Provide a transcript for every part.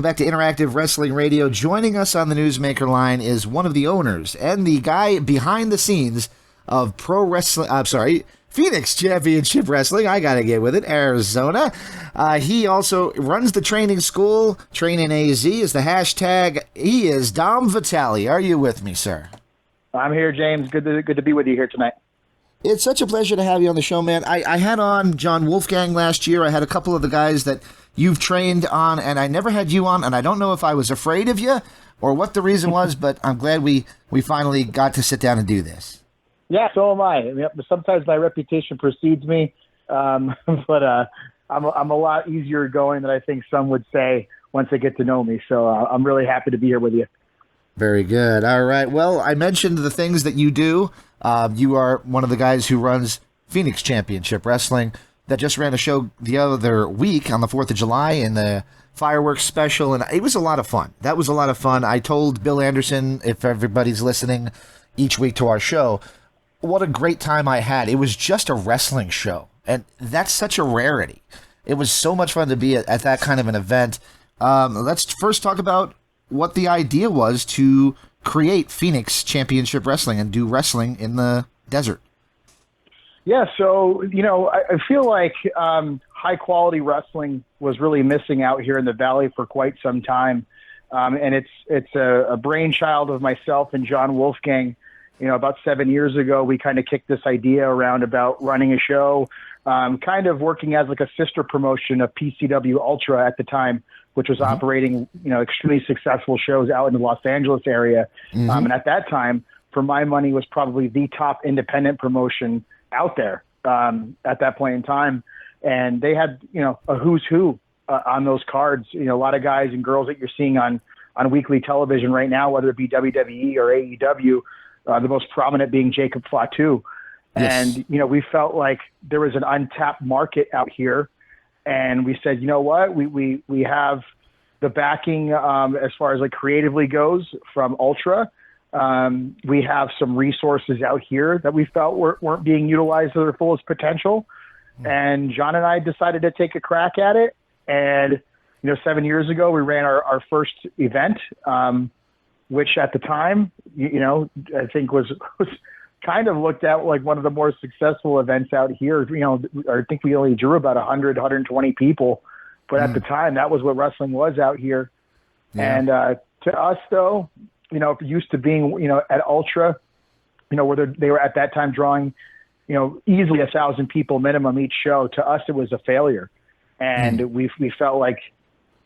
back to Interactive Wrestling Radio. Joining us on the Newsmaker line is one of the owners and the guy behind the scenes of Phoenix Championship Wrestling. I gotta get with it, Arizona. He also runs the training school. Training AZ is the hashtag. He is Dom Vitalli. Are you with me, sir? I'm here, James. Good to be with you here tonight. It's such a pleasure to have you on the show, man. I had on John Wolfgang last year. I had a couple of the guys that you've trained on, and I never had you on, and I don't know if I was afraid of you or what the reason was, but I'm glad we finally got to sit down and do this. Yeah, so am I. Sometimes my reputation precedes me, but I'm a lot easier going than I think some would say once they get to know me, so I'm really happy to be here with you. Very good. All right. Well, I mentioned the things that you do. You are one of the guys who runs Phoenix Championship Wrestling that just ran a show the other week on the 4th of July in the fireworks special, and it was a lot of fun. That was a lot of fun. I told Bill Anderson, if everybody's listening each week to our show, what a great time I had. It was just a wrestling show, and that's such a rarity. It was so much fun to be at that kind of an event. Let's first talk about what the idea was to create Phoenix Championship Wrestling and do wrestling in the desert. Yeah, so, I feel like high-quality wrestling was really missing out here in the Valley for quite some time. And it's a brainchild of myself and John Wolfgang. About 7 years ago, we kind of kicked this idea around about running a show, kind of working as like a sister promotion of PCW Ultra at the time, which was operating, extremely successful shows out in the Los Angeles area. And at that time, for my money, was probably the top independent promotion out there at that point in time. And they had, a who's who on those cards. A lot of guys and girls that you're seeing on weekly television right now, whether it be WWE or AEW, the most prominent being Jacob Fatu. Yes. And, we felt like there was an untapped market out here. And we said, you know what, we have the backing as far as like creatively goes from Ultra. We have some resources out here that we felt weren't being utilized to their fullest potential. And John and I decided to take a crack at it. And, 7 years ago, we ran our first event, which at the time, I think was kind of looked at like one of the more successful events out here. I think we only drew about 100, 120 people, but at the time that was what wrestling was out here. Yeah. And to us though, used to being, at Ultra, where they were at that time drawing, easily 1,000 people minimum each show. To us, it was a failure. And we felt like,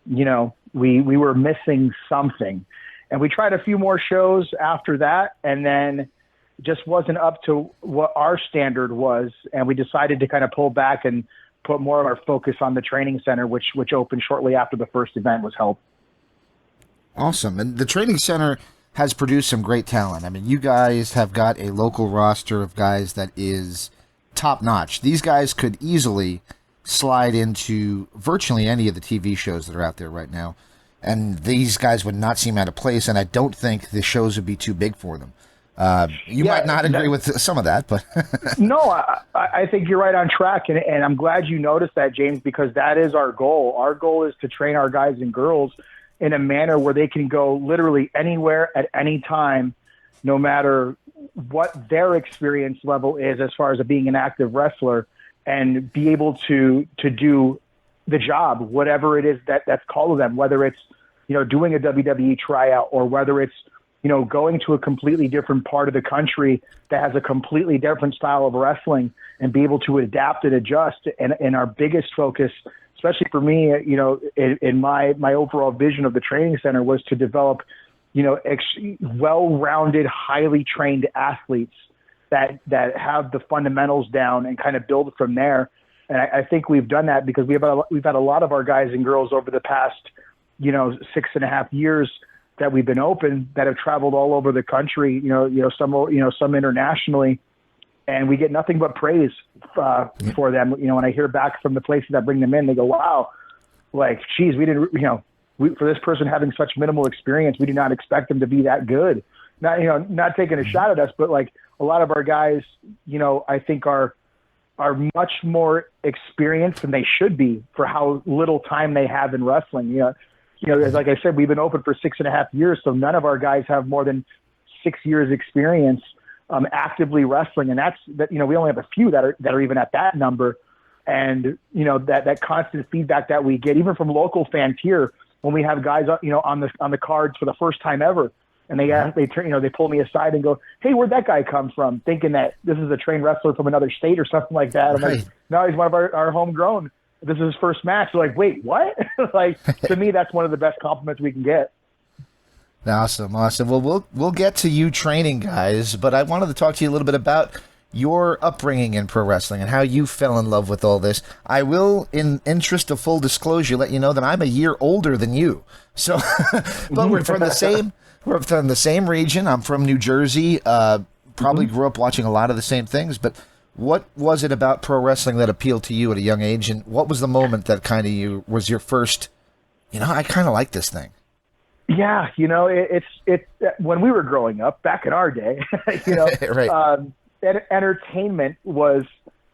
we were missing something. And we tried a few more shows after that, and then just wasn't up to what our standard was. And we decided to kind of pull back and put more of our focus on the training center, which opened shortly after the first event was held. Awesome. And the training center has produced some great talent. I mean, you guys have got a local roster of guys that is top-notch. These guys could easily slide into virtually any of the TV shows that are out there right now. And these guys would not seem out of place, and I don't think the shows would be too big for them. You might not agree with some of that, but... No, I think you're right on track, and I'm glad you noticed that, James, because that is our goal. Our goal is to train our guys and girls in a manner where they can go literally anywhere at any time, no matter what their experience level is as far as being an active wrestler, and be able to do the job, whatever it is that's called to them, whether it's, doing a WWE tryout or whether it's, going to a completely different part of the country that has a completely different style of wrestling and be able to adapt and adjust. And our biggest focus, especially for me, in my overall vision of the training center, was to develop, well-rounded, highly trained athletes that have the fundamentals down and kind of build from there. And I think we've done that because we've had a lot of our guys and girls over the past, 6.5 years that we've been open that have traveled all over the country, some internationally, and we get nothing but praise for them. When I hear back from the places that bring them in, they go, wow, like, geez, we didn't, for this person having such minimal experience, we did not expect them to be that good. Not taking a shot at us, but like a lot of our guys, I think are much more experienced than they should be for how little time they have in wrestling. like I said, we've been open for 6.5 years, so none of our guys have more than 6 years experience actively wrestling, and we only have a few that are even at that number. And that constant feedback that we get, even from local fans here, when we have guys on the cards for the first time ever, and they pull me aside and go, "Hey, where'd that guy come from?" Thinking that this is a trained wrestler from another state or something like that. I'm like, "No, he's one of our homegrown. This is his first match." They're like, "Wait, what?" Like, to me, that's one of the best compliments we can get. Awesome. Well, we'll get to you training guys, but I wanted to talk to you a little bit about your upbringing in pro wrestling and how you fell in love with all this. I will, in interest of full disclosure, let you know that I'm a year older than you. So, but we're from the same region. I'm from New Jersey. Probably grew up watching a lot of the same things. But what was it about pro wrestling that appealed to you at a young age? And what was the moment that was your first, I kind of like this thing? Yeah, it's when we were growing up back in our day, right. Entertainment was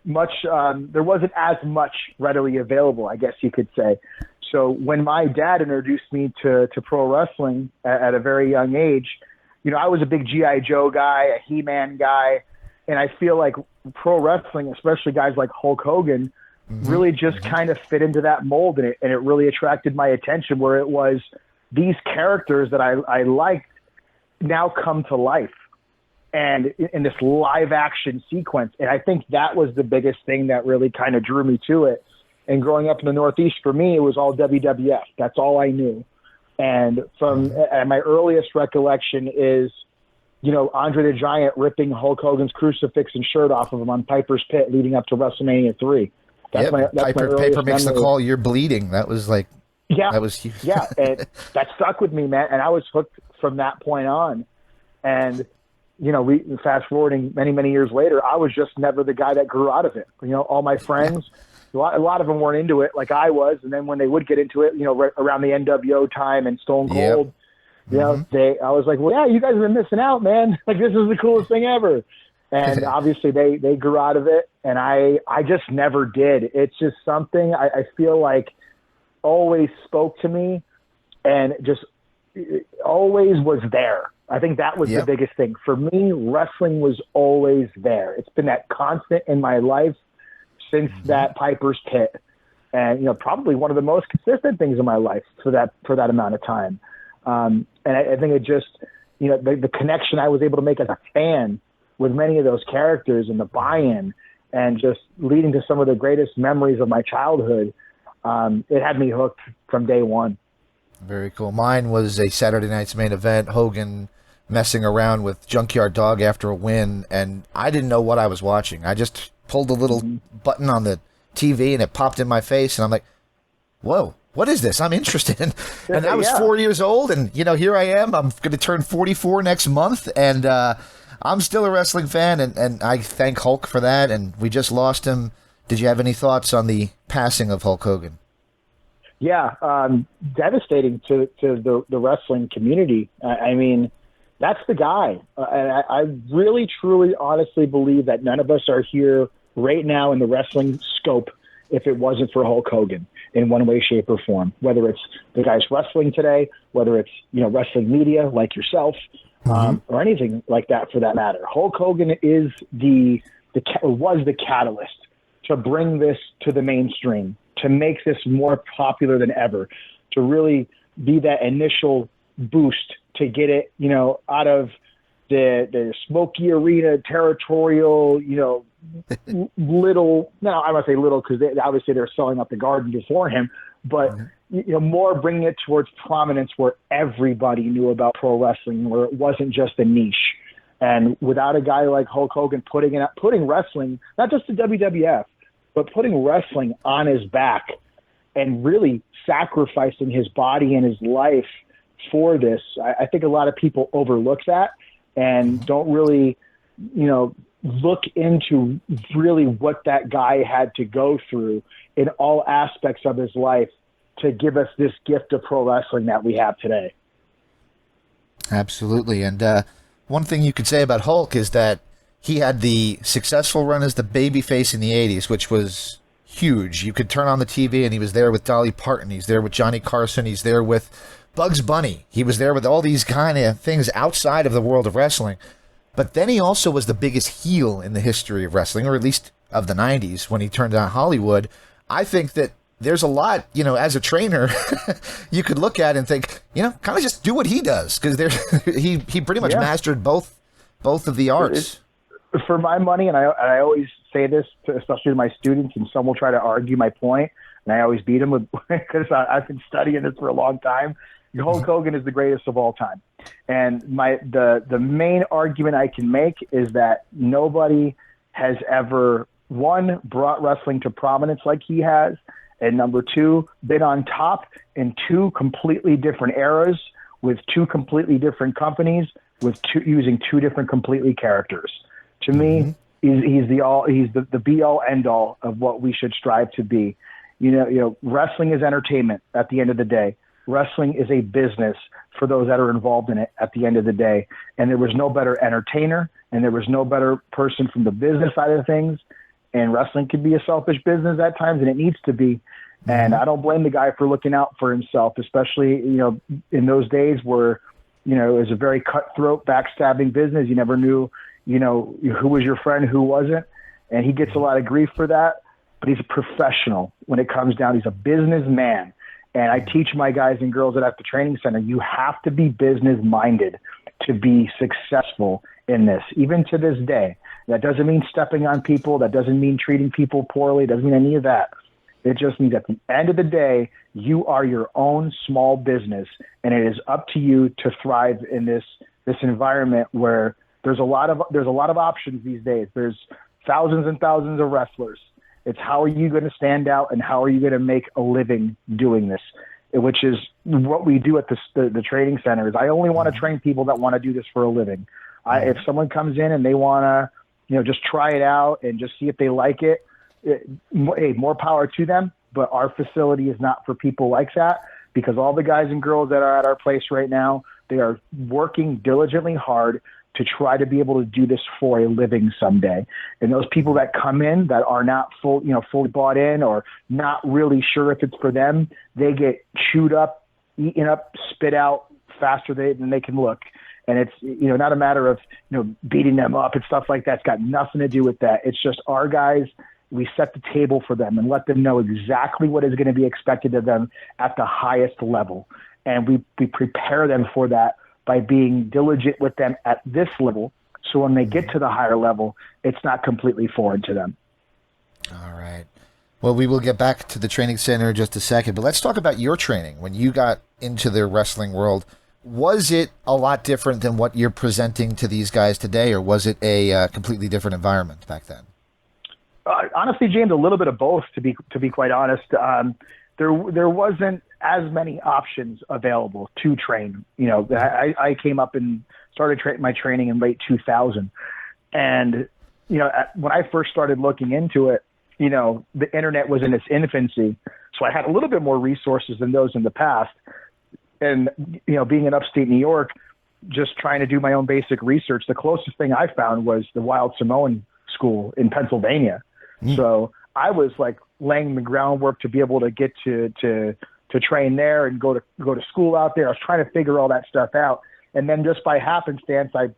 much, there wasn't as much readily available, I guess you could say. So when my dad introduced me to pro wrestling at a very young age, I was a big G.I. Joe guy, a He-Man guy, and I feel like pro wrestling, especially guys like Hulk Hogan, really just kind of fit into that mold, and it really attracted my attention, where it was these characters that I liked now come to life. And in this live action sequence. And I think that was the biggest thing that really kind of drew me to it. And growing up in the Northeast, for me, it was all WWF. That's all I knew. And my earliest recollection is, Andre the Giant ripping Hulk Hogan's crucifix and shirt off of him on Piper's Pit leading up to WrestleMania 3. That's my Piper makes the call, "You're bleeding." That was like, that was huge. Yeah, and that stuck with me, man. And I was hooked from that point on. And we fast forwarding many, many years later, I was just never the guy that grew out of it. All my friends, a lot of them weren't into it like I was. And then when they would get into it, around the NWO time and Stone Cold, I was like, well, yeah, you guys have been missing out, man. Like, this is the coolest thing ever. And obviously they grew out of it, and I just never did. It's just something I feel like always spoke to me and just always was there. I think that was the biggest thing. For me, wrestling was always there. It's been that constant in my life since that Piper's Pit. And, probably one of the most consistent things in my life for that amount of time. And I think it just, the connection I was able to make as a fan with many of those characters and the buy-in and just leading to some of the greatest memories of my childhood, it had me hooked from day one. Very cool. Mine was a Saturday night's main event, Hogan messing around with Junkyard Dog after a win, and I didn't know what I was watching. I just pulled a little button on the TV, and it popped in my face, and I'm like, whoa, what is this? I'm interested. And I was 4 years old, and, here I am. I'm going to turn 44 next month, and I'm still a wrestling fan, and I thank Hulk for that, and we just lost him. Did you have any thoughts on the passing of Hulk Hogan? Yeah, devastating to the wrestling community. I mean, that's the guy. And I really, truly, honestly believe that none of us are here right now in the wrestling scope if it wasn't for Hulk Hogan in one way, shape, or form. Whether it's the guys wrestling today, whether it's wrestling media like yourself, or anything like that for that matter. Hulk Hogan is was the catalyst to bring this to the mainstream, to make this more popular than ever, to really be that initial boost to get it, out of the smoky arena, territorial, little, no, I must say little because obviously they're selling up the garden before him, but more bringing it towards prominence where everybody knew about pro wrestling, where it wasn't just a niche. And without a guy like Hulk Hogan putting wrestling, not just the WWF, but putting wrestling on his back and really sacrificing his body and his life for this, I think a lot of people overlook that and don't really, look into really what that guy had to go through in all aspects of his life to give us this gift of pro wrestling that we have today. Absolutely. And one thing you could say about Hulk is that he had the successful run as the babyface in the 80s, which was huge. You could turn on the TV and he was there with Dolly Parton. He's there with Johnny Carson. He's there with Bugs Bunny. He was there with all these kind of things outside of the world of wrestling. But then he also was the biggest heel in the history of wrestling, or at least of the 90s when he turned on Hollywood. I think that there's a lot, as a trainer, you could look at and think, kind of just do what he does, because he pretty much mastered both of the arts. For my money, and I always say this, especially to my students, and some will try to argue my point, and I always beat them because I've been studying this for a long time. Hulk Hogan is the greatest of all time. And the main argument I can make is that nobody has ever, one, brought wrestling to prominence like he has, and number two, been on top in two completely different eras with two completely different companies with using two different completely characters. To me, he's the be all end all of what we should strive to be. Wrestling is entertainment at the end of the day. Wrestling is a business for those that are involved in it at the end of the day. And there was no better entertainer, and there was no better person from the business side of things. And wrestling can be a selfish business at times, and it needs to be. And I don't blame the guy for looking out for himself, especially, in those days where, it was a very cutthroat, backstabbing business. You never knew, who was your friend, who wasn't. And he gets a lot of grief for that, but he's a professional when it comes down. He's a businessman. And I teach my guys and girls at the training center, you have to be business-minded to be successful in this, even to this day. That doesn't mean stepping on people. That doesn't mean treating people poorly. It doesn't mean any of that. It just means at the end of the day, you are your own small business, and it is up to you to thrive in this environment where there's a lot of options these days. There's thousands and thousands of wrestlers. It's how are you going to stand out, and how are you going to make a living doing this, which is what we do at the training centers. I only want to train people that want to do this for a living. If someone comes in and they want to, just try it out and just see if they like it, hey, more power to them. But our facility is not for people like that, because all the guys and girls that are at our place right now, they are working diligently hard to try to be able to do this for a living someday. And those people that come in that are not fully bought in or not really sure if it's for them, they get chewed up, eaten up, spit out faster than they can look. And it's, not a matter of, beating them up and stuff like that. It's got nothing to do with that. It's just our guys, we set the table for them and let them know exactly what is going to be expected of them at the highest level. And we prepare them for that by being diligent with them at this level. So when they get to the higher level, it's not completely foreign to them. All right. Well, we will get back to the training center in just a second, but let's talk about your training. When you got into the wrestling world, was it a lot different than what you're presenting to these guys today, or was it a completely different environment back then? Honestly, James, a little bit of both, to be quite honest. There wasn't as many options available to train. I came up and started my training in late 2000. And, when I first started looking into it, the internet was in its infancy. So I had a little bit more resources than those in the past. And, being in upstate New York, just trying to do my own basic research, the closest thing I found was the Wild Samoan School in Pennsylvania. So I was like laying the groundwork to be able to get to train there and go to school out there. I was trying to figure all that stuff out. And then just by happenstance, I,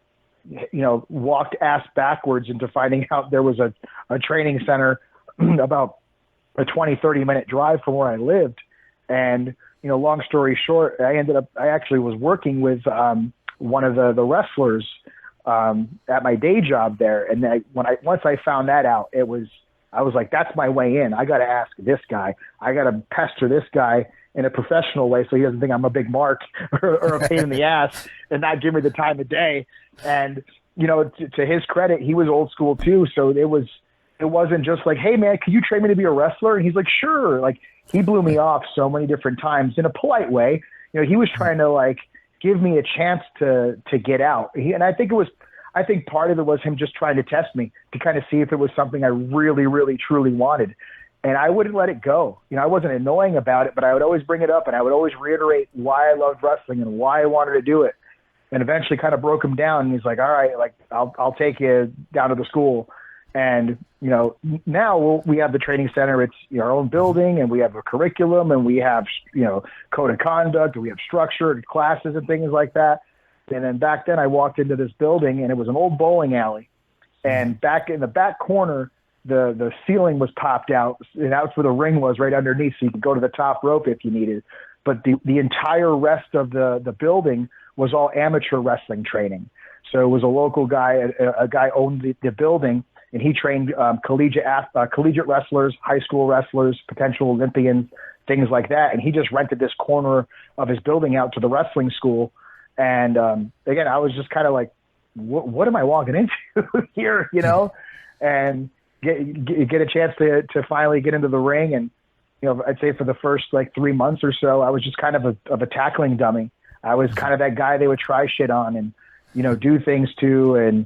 walked ass backwards into finding out there was a training center about a 20-30 minute drive from where I lived. And, long story short, I actually was working with one of the wrestlers at my day job there. And once I found that out, I was like, that's my way in. I got to ask this guy. I got to pester this guy in a professional way so he doesn't think I'm a big mark or a pain in the ass and not give me the time of day. And, to his credit, he was old school too. So it wasn't just like, hey man, can you train me to be a wrestler? And he's like, sure. Like, he blew me off so many different times in a polite way. He was trying to give me a chance to get out. And I think part of it was him just trying to test me to kind of see if it was something I really, really, truly wanted. And I wouldn't let it go. I wasn't annoying about it, but I would always bring it up and I would always reiterate why I loved wrestling and why I wanted to do it. And eventually kind of broke him down. And he's like, all right, I'll take you down to the school. And, now we have the training center. It's our own building, and we have a curriculum, and we have, code of conduct, and we have structured classes and things like that. And then back then I walked into this building, and it was an old bowling alley. And back in the back corner, the ceiling was popped out, and that's where the ring was, right underneath, so you could go to the top rope if you needed. But the entire rest of the building was all amateur wrestling training. So it was a local guy, a guy owned the building, and he trained collegiate wrestlers, high school wrestlers, potential Olympians, things like that. And he just rented this corner of his building out to the wrestling school. And again, I was just kind of like, what am I walking into here, and get a chance to finally get into the ring. And, I'd say for the first 3 months or so, I was just kind of a tackling dummy. I was kind of that guy they would try shit on and, do things to. And,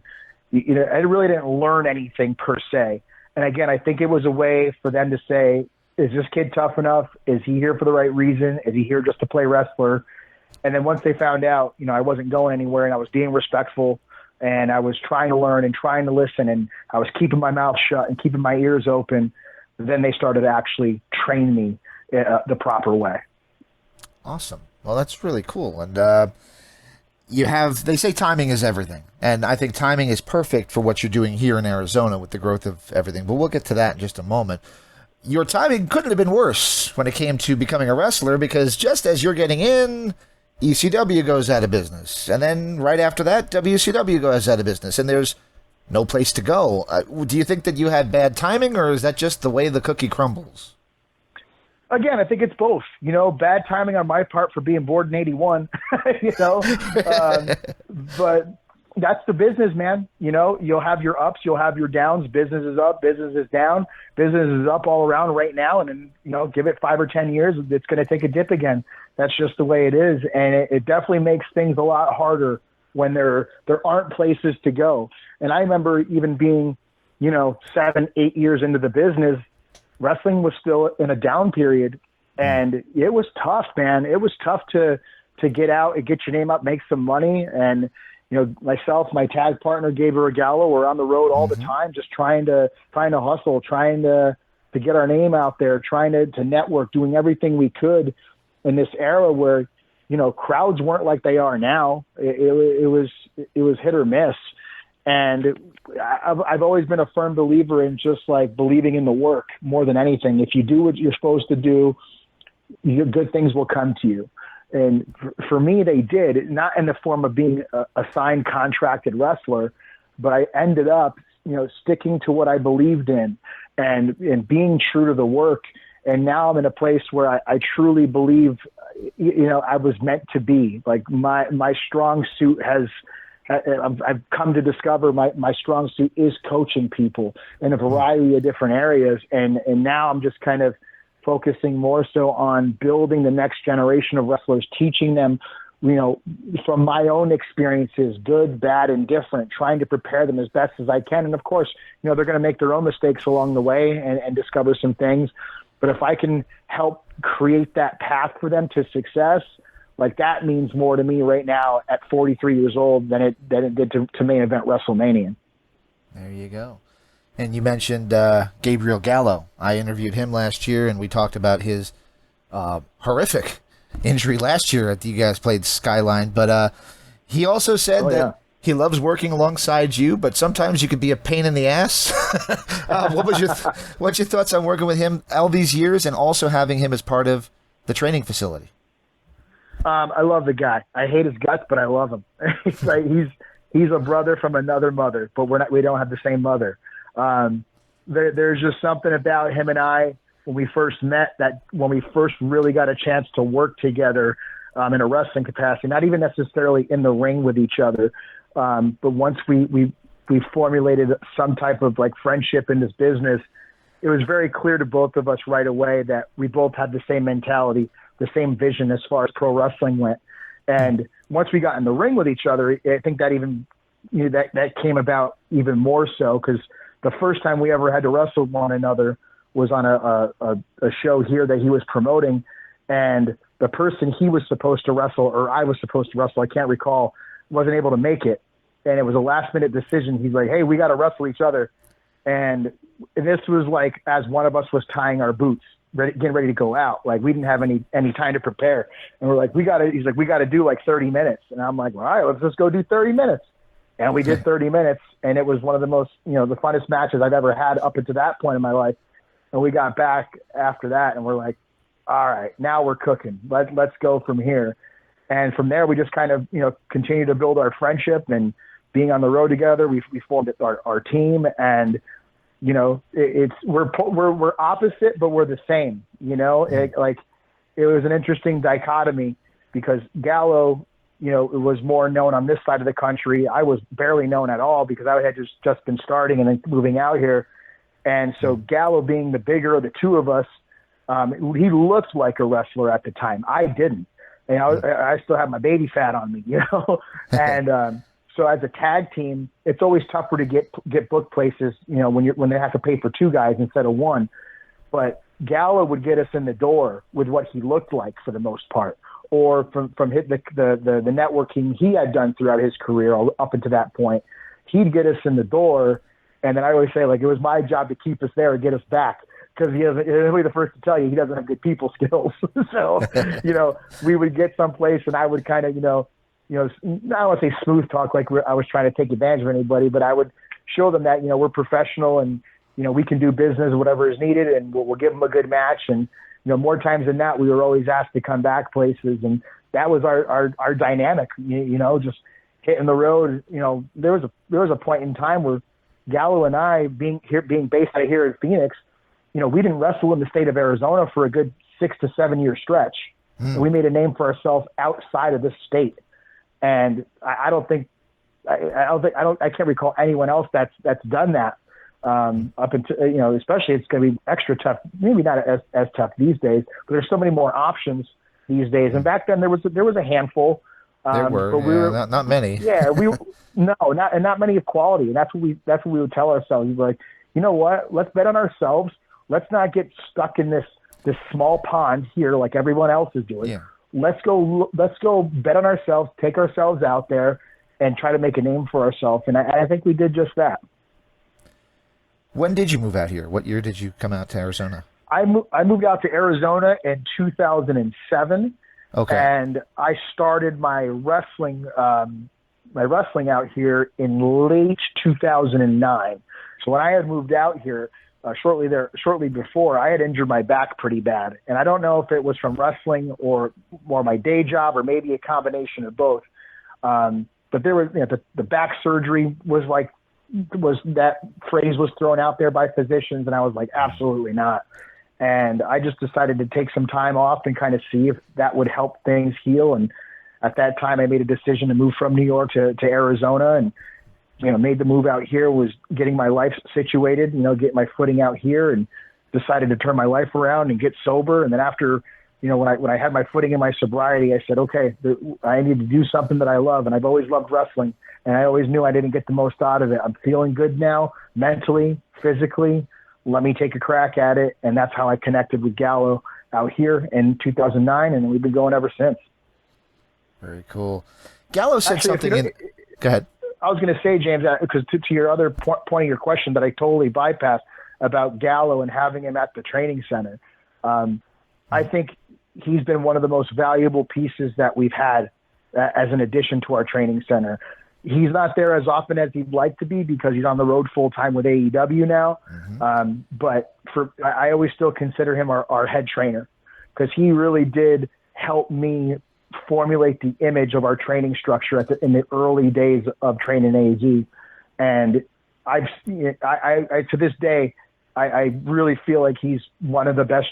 I really didn't learn anything per se. And again, I think it was a way for them to say, is this kid tough enough? Is he here for the right reason? Is he here just to play wrestler? And then once they found out, I wasn't going anywhere and I was being respectful and I was trying to learn and trying to listen and I was keeping my mouth shut and keeping my ears open, then they started to actually train me the proper way. Awesome. Well, that's really cool. And they say timing is everything. And I think timing is perfect for what you're doing here in Arizona with the growth of everything. But we'll get to that in just a moment. Your timing couldn't have been worse when it came to becoming a wrestler, because just as you're getting in, ECW goes out of business. And then right after that, WCW goes out of business. And there's no place to go. Do you think that you had bad timing, or is that just the way the cookie crumbles? Again, I think it's both. Bad timing on my part for being bored in '81. But that's the business, man. You'll have your ups, you'll have your downs. Business is up, business is down, business is up all around right now. And then, give it 5 or 10 years, it's going to take a dip again. That's just the way it is. And it definitely makes things a lot harder when there aren't places to go. And I remember even being, 7, 8 years into the business, wrestling was still in a down period. And it was tough, man. It was tough to get out and get your name up, make some money. And, myself, my tag partner, Gabriel Gallo, were on the road all the time, just trying to hustle, trying to get our name out there, trying to network, doing everything we could in this era where, crowds weren't like they are now. It was hit or miss. And I've always been a firm believer in just believing in the work more than anything. If you do what you're supposed to do, good things will come to you. And for me, they did, not in the form of being a signed contracted wrestler, but I ended up, sticking to what I believed in and being true to the work. And now I'm in a place where I truly believe, I was meant to be. My strong suit I've come to discover my strong suit is coaching people in a variety of different areas. And now I'm just kind of focusing more so on building the next generation of wrestlers, teaching them, from my own experiences, good, bad, and different, trying to prepare them as best as I can. And of course, they're going to make their own mistakes along the way and discover some things. But if I can help create that path for them to success, that means more to me right now at 43 years old than it did to main event WrestleMania. There you go. And you mentioned Gabriel Gallo. I interviewed him last year, and we talked about his horrific injury last year at you guys played Skyline. But he also said that he loves working alongside you, but sometimes you can be a pain in the ass. What's your thoughts on working with him all these years and also having him as part of the training facility? I love the guy. I hate his guts, but I love him. He's a brother from another mother, but we don't have the same mother. There's just something about him and I when we first met, that when we first really got a chance to work together in a wrestling capacity, not even necessarily in the ring with each other, but once we formulated some type of friendship in this business, it was very clear to both of us right away that we both had the same mentality, the same vision as far as pro wrestling went. And once we got in the ring with each other, I think that even that came about even more so, because the first time we ever had to wrestle one another was on a show here that he was promoting, and the person he was supposed to wrestle, or I was supposed to wrestle, I can't recall, wasn't able to make it. And it was a last minute decision. He's like, hey, we got to wrestle each other. And this was like as one of us was tying our boots, getting ready to go out. Like we didn't have any time to prepare. And we're like, he's like, we got to do like 30 minutes. And I'm like, all right, let's just go do 30 minutes. And we did 30 minutes. And it was one of the most, the funnest matches I've ever had up until that point in my life. And we got back after that and we're like, all right, now we're cooking. Let's go from here. And from there, we just kind of, continue to build our friendship and being on the road together. We formed our team, and we're opposite, but we're the same. It was an interesting dichotomy because Gallo, was more known on this side of the country. I was barely known at all because I had just been starting and then moving out here. And so Gallo being the bigger of the two of us, he looked like a wrestler at the time. I didn't. And I still have my baby fat on me, and so as a tag team, it's always tougher to get booked places, when they have to pay for two guys instead of one. But Gallo would get us in the door with what he looked like for the most part, or from the networking he had done throughout his career up until that point. He'd get us in the door, and then I always say, like, it was my job to keep us there and get us back. Because he'll be the first to tell you he doesn't have good people skills. So, we would get someplace and I would kind of, I don't want to say smooth talk like I was trying to take advantage of anybody, but I would show them that, we're professional and, we can do business, whatever is needed, and we'll give them a good match. And, more times than not, we were always asked to come back places. And that was our dynamic, just hitting the road. There was a point in time where Gallo and I being based out here in Phoenix, we didn't wrestle in the state of Arizona for a good 6 to 7 year stretch. And we made a name for ourselves outside of this state. And I can't recall anyone else that's done that. Up until, especially it's going to be extra tough, maybe not as tough these days, but there's so many more options these days. And back then there was a handful. There were, not many. Yeah, not many of quality. And that's what we would tell ourselves. We'd be like, you know what? Let's bet on ourselves. Let's not get stuck in this small pond here like everyone else is doing. Yeah. Let's go bet on ourselves, take ourselves out there, and try to make a name for ourselves. And I think we did just that. When did you move out here? What year did you come out to Arizona? I moved out to Arizona in 2007. Okay. And I started my wrestling out here in late 2009. So when I had moved out here, shortly before, I had injured my back pretty bad. And I don't know if it was from wrestling or my day job or maybe a combination of both. But there was, the back surgery was that phrase was thrown out there by physicians. And I was like, absolutely not. And I just decided to take some time off and kind of see if that would help things heal. And at that time I made a decision to move from New York to Arizona, and made the move out here, was getting my life situated, get my footing out here, and decided to turn my life around and get sober. And then after, when I had my footing in my sobriety, I said, okay, I need to do something that I love. And I've always loved wrestling, and I always knew I didn't get the most out of it. I'm feeling good now, mentally, physically. Let me take a crack at it. And that's how I connected with Gallo out here in 2009. And we've been going ever since. Very cool. Gallo said something go ahead. I was going to say, James, because to your other point of your question that I totally bypassed about Gallo and having him at the training center, I think he's been one of the most valuable pieces that we've had as an addition to our training center. He's not there as often as he'd like to be because he's on the road full time with AEW now. Mm-hmm. But I always still consider him our head trainer, because he really did help me formulate the image of our training structure in the early days of training AZ. And I to this day, I really feel like he's one of the best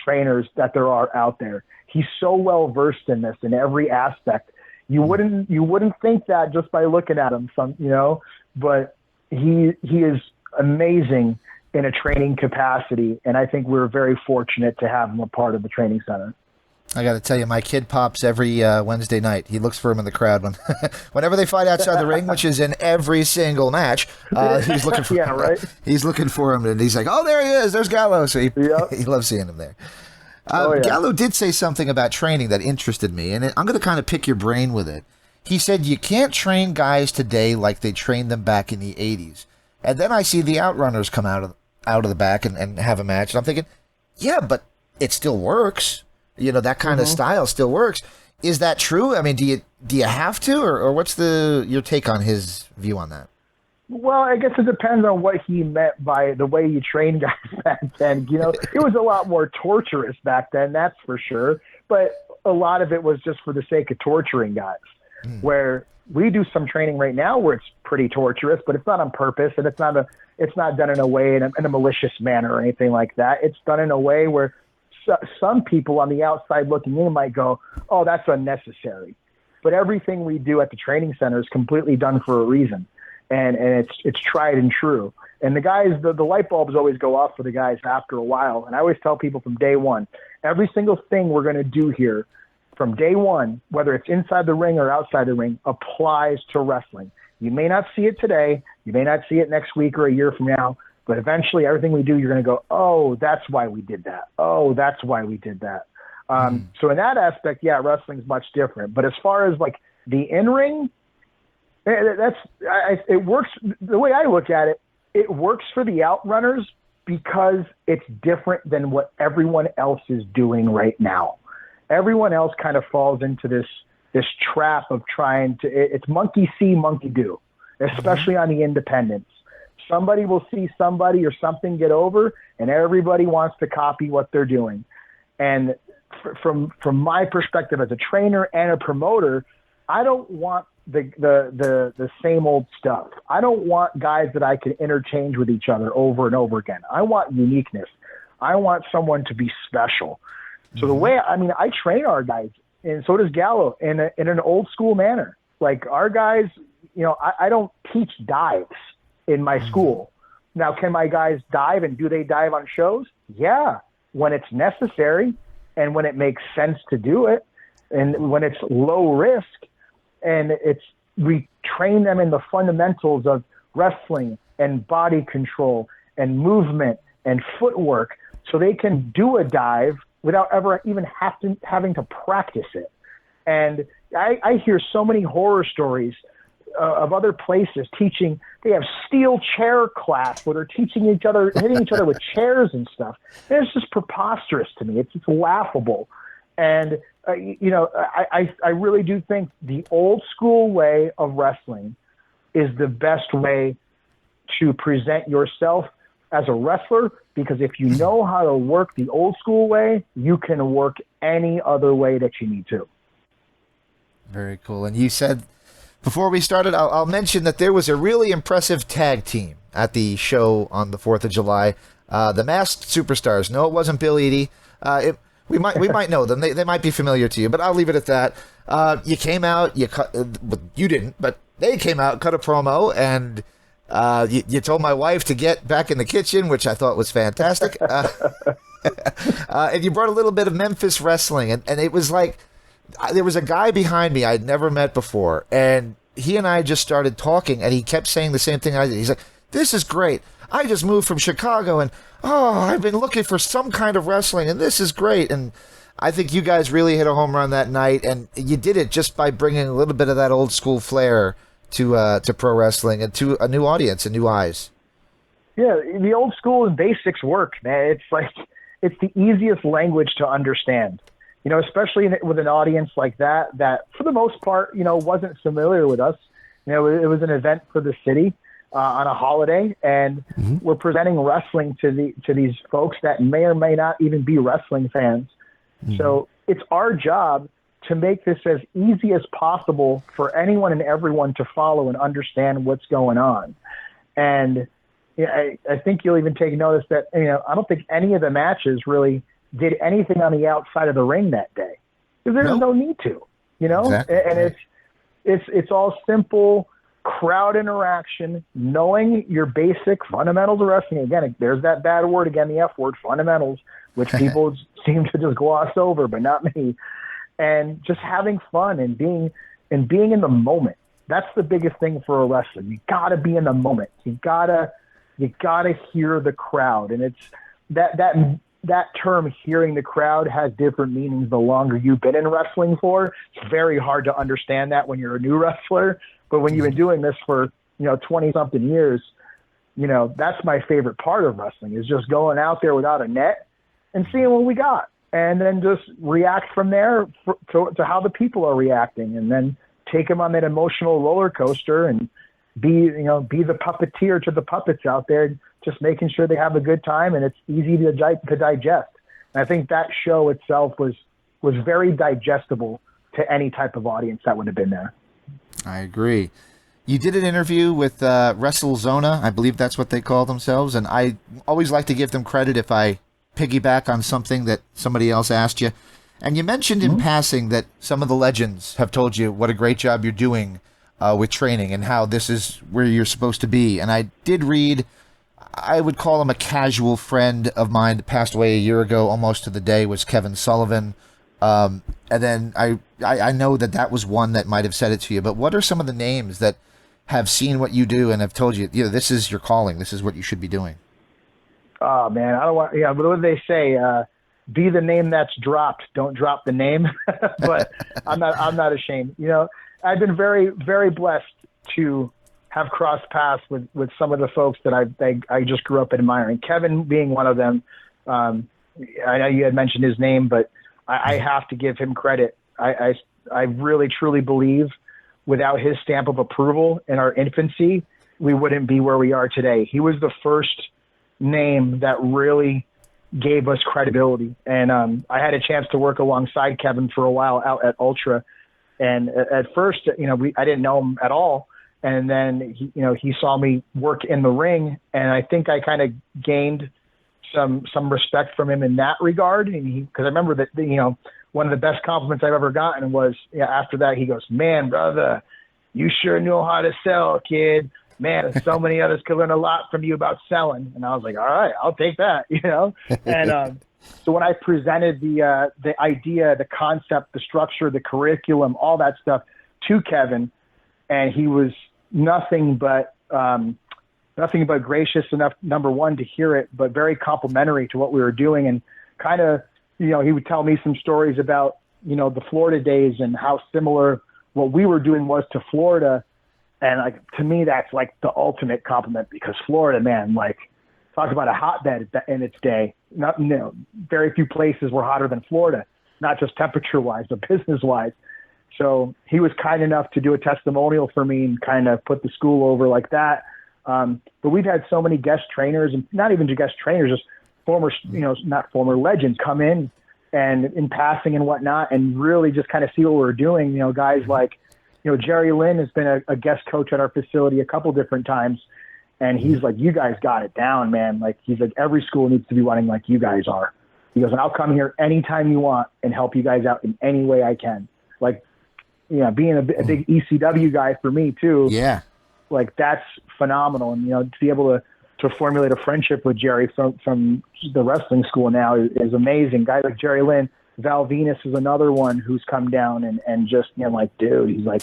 trainers that there are out there. He's so well versed in this in every aspect. You wouldn't think that just by looking at him, but he is amazing in a training capacity. And I think we're very fortunate to have him a part of the training center. I got to tell you, my kid pops every Wednesday night. He looks for him in the crowd whenever they fight outside the ring, which is in every single match. He's looking for he's looking for him, and he's like, "Oh, there he is. There's Gallo." So he loves seeing him there. Gallo did say something about training that interested me, and I'm going to kind of pick your brain with it. He said you can't train guys today like they trained them back in the 80s. And then I see the Outrunners come out of the back and have a match, and I'm thinking, yeah, but it still works. That kind of style still works. Is that true? I mean, do you have to, or what's your take on his view on that? Well, I guess it depends on what he meant by the way you trained guys back then. It was a lot more torturous back then, that's for sure. But a lot of it was just for the sake of torturing guys, where we do some training right now where it's pretty torturous, but it's not on purpose, and it's not done in a way in a malicious manner or anything like that. It's done in a way where some people on the outside looking in might go, oh, that's unnecessary. But everything we do at the training center is completely done for a reason. And it's tried and true. And the guys, the light bulbs always go off for the guys after a while. And I always tell people from day one, every single thing we're going to do here from day one, whether it's inside the ring or outside the ring, applies to wrestling. You may not see it today. You may not see it next week or a year from now. But eventually, everything we do, you're going to go, oh, that's why we did that. Oh, that's why we did that. So in that aspect, yeah, wrestling's much different. But as far as like the in-ring, it works. The way I look at it, it works for the Outrunners because it's different than what everyone else is doing right now. Everyone else kind of falls into this trap of trying to. It's monkey see, monkey do, especially on the independents. Somebody will see somebody or something get over, and everybody wants to copy what they're doing. And from my perspective as a trainer and a promoter, I don't want the same old stuff. I don't want guys that I can interchange with each other over and over again. I want uniqueness. I want someone to be special. So the way, I train our guys, and so does Gallo, in an old school manner. Like our guys, I don't teach dives in my school. Now, can my guys dive, and do they dive on shows? Yeah, when it's necessary and when it makes sense to do it, and when it's low risk, and we train them in the fundamentals of wrestling and body control and movement and footwork, so they can do a dive without ever even having to practice it. And I hear so many horror stories of other places teaching. They have steel chair class where they're teaching each other, hitting each other with chairs and stuff. And it's just preposterous to me. It's laughable. And I really do think the old school way of wrestling is the best way to present yourself as a wrestler, because if you know how to work the old school way, you can work any other way that you need to. Very cool. And you said, before we started, I'll mention that there was a really impressive tag team at the show on the 4th of July. The Masked Superstars. No, it wasn't Bill Eadie. We might know them. They might be familiar to you, but I'll leave it at that. You came out. You didn't, but they came out, cut a promo, and you told my wife to get back in the kitchen, which I thought was fantastic. And you brought a little bit of Memphis wrestling, and it was like, there was a guy behind me I'd never met before, and he and I just started talking, and he kept saying the same thing I did. He's like, this is great. I just moved from Chicago, and I've been looking for some kind of wrestling, and this is great. And I think you guys really hit a home run that night, and you did it just by bringing a little bit of that old school flair to pro wrestling and to a new audience and new eyes. Yeah, the old school and basics work, man. It's the easiest language to understand. Especially with an audience like that for the most part, wasn't familiar with us. It was an event for the city on a holiday, and we're presenting wrestling to these folks that may or may not even be wrestling fans. So it's our job to make this as easy as possible for anyone and everyone to follow and understand what's going on. And I think you'll even take notice that, I don't think any of the matches really did anything on the outside of the ring that day. There's no need to, Exactly. And it's all simple crowd interaction, knowing your basic fundamentals of wrestling. Again, there's that bad word again, the F word, fundamentals, which people seem to just gloss over, but not me. And just having fun and being in the moment. That's the biggest thing for a wrestler. You gotta be in the moment. You gotta hear the crowd. And it's that term, hearing the crowd, has different meanings the longer you've been in wrestling for. It's very hard to understand that when you're a new wrestler. But when you've been doing this for 20-something years, that's my favorite part of wrestling, is just going out there without a net and seeing what we got, and then just react from there to how the people are reacting, and then take them on that emotional roller coaster and be the puppeteer to the puppets out there, just making sure they have a good time and it's easy to digest. And I think that show itself was very digestible to any type of audience that would have been there. I agree. You did an interview with WrestleZona, I believe that's what they call themselves, and I always like to give them credit if I piggyback on something that somebody else asked you. And you mentioned in passing that some of the legends have told you what a great job you're doing with training and how this is where you're supposed to be. And I did read, I would call him a casual friend of mine that passed away a year ago, almost to the day, was Kevin Sullivan. And then I know that was one that might have said it to you. But what are some of the names that have seen what you do and have told you, this is your calling, this is what you should be doing? Oh man, I don't want. Yeah, but what do they say? Be the name that's dropped. Don't drop the name. But I'm not ashamed. I've been very, very blessed to have crossed paths with some of the folks that I just grew up admiring. Kevin being one of them. I know you had mentioned his name, but I have to give him credit. I really truly believe without his stamp of approval in our infancy, we wouldn't be where we are today. He was the first name that really gave us credibility. And I had a chance to work alongside Kevin for a while out at Ultra. And at first, I didn't know him at all. And then he saw me work in the ring, and I think I kind of gained some respect from him in that regard. And because I remember that one of the best compliments I've ever gotten was after that he goes, "Man, brother, you sure know how to sell, kid. Man, so many others could learn a lot from you about selling." And I was like, "All right, I'll take that," And so when I presented the idea, the concept, the structure, the curriculum, all that stuff to Kevin, and he was nothing but gracious enough, number one, to hear it, but very complimentary to what we were doing. And kind of, he would tell me some stories about, the Florida days and how similar what we were doing was to Florida. And to me, that's the ultimate compliment, because Florida, man, talk about a hotbed in its day. Very few places were hotter than Florida, not just temperature wise, but business wise. So he was kind enough to do a testimonial for me and kind of put the school over like that. But we've had so many guest trainers, and not even just guest trainers, just former, not former legends come in and in passing and whatnot, and really just kind of see what we're doing. Guys like, Jerry Lynn has been a guest coach at our facility a couple different times. And he's like, "You guys got it down, man." He's like, "Every school needs to be running like you guys are." He goes, "And I'll come here anytime you want and help you guys out in any way I can." Being a big ECW guy for me too. Yeah. That's phenomenal. And, to be able to formulate a friendship with Jerry from the wrestling school now is amazing. Guys like Jerry Lynn, Val Venus is another one who's come down and just, dude, he's like,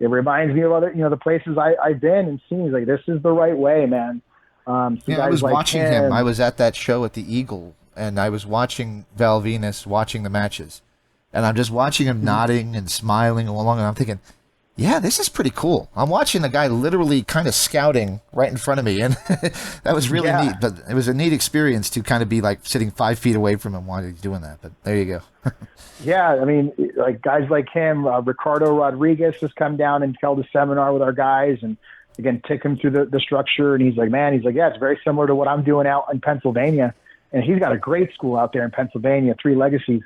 it reminds me of other, the places I've been and seen. He's like, this is the right way, man. I was watching him. I was at that show at the Eagle, and I was watching Val Venus watching the matches. And I'm just watching him nodding and smiling along, and I'm thinking, yeah, this is pretty cool. I'm watching the guy literally kind of scouting right in front of me, and that was really neat. But it was a neat experience to kind of be sitting 5 feet away from him while he's doing that. But there you go. Yeah, I mean, guys like him, Ricardo Rodriguez has come down and held a seminar with our guys, and again, take him through the structure. And he's like, yeah, it's very similar to what I'm doing out in Pennsylvania. And he's got a great school out there in Pennsylvania, Three Legacies.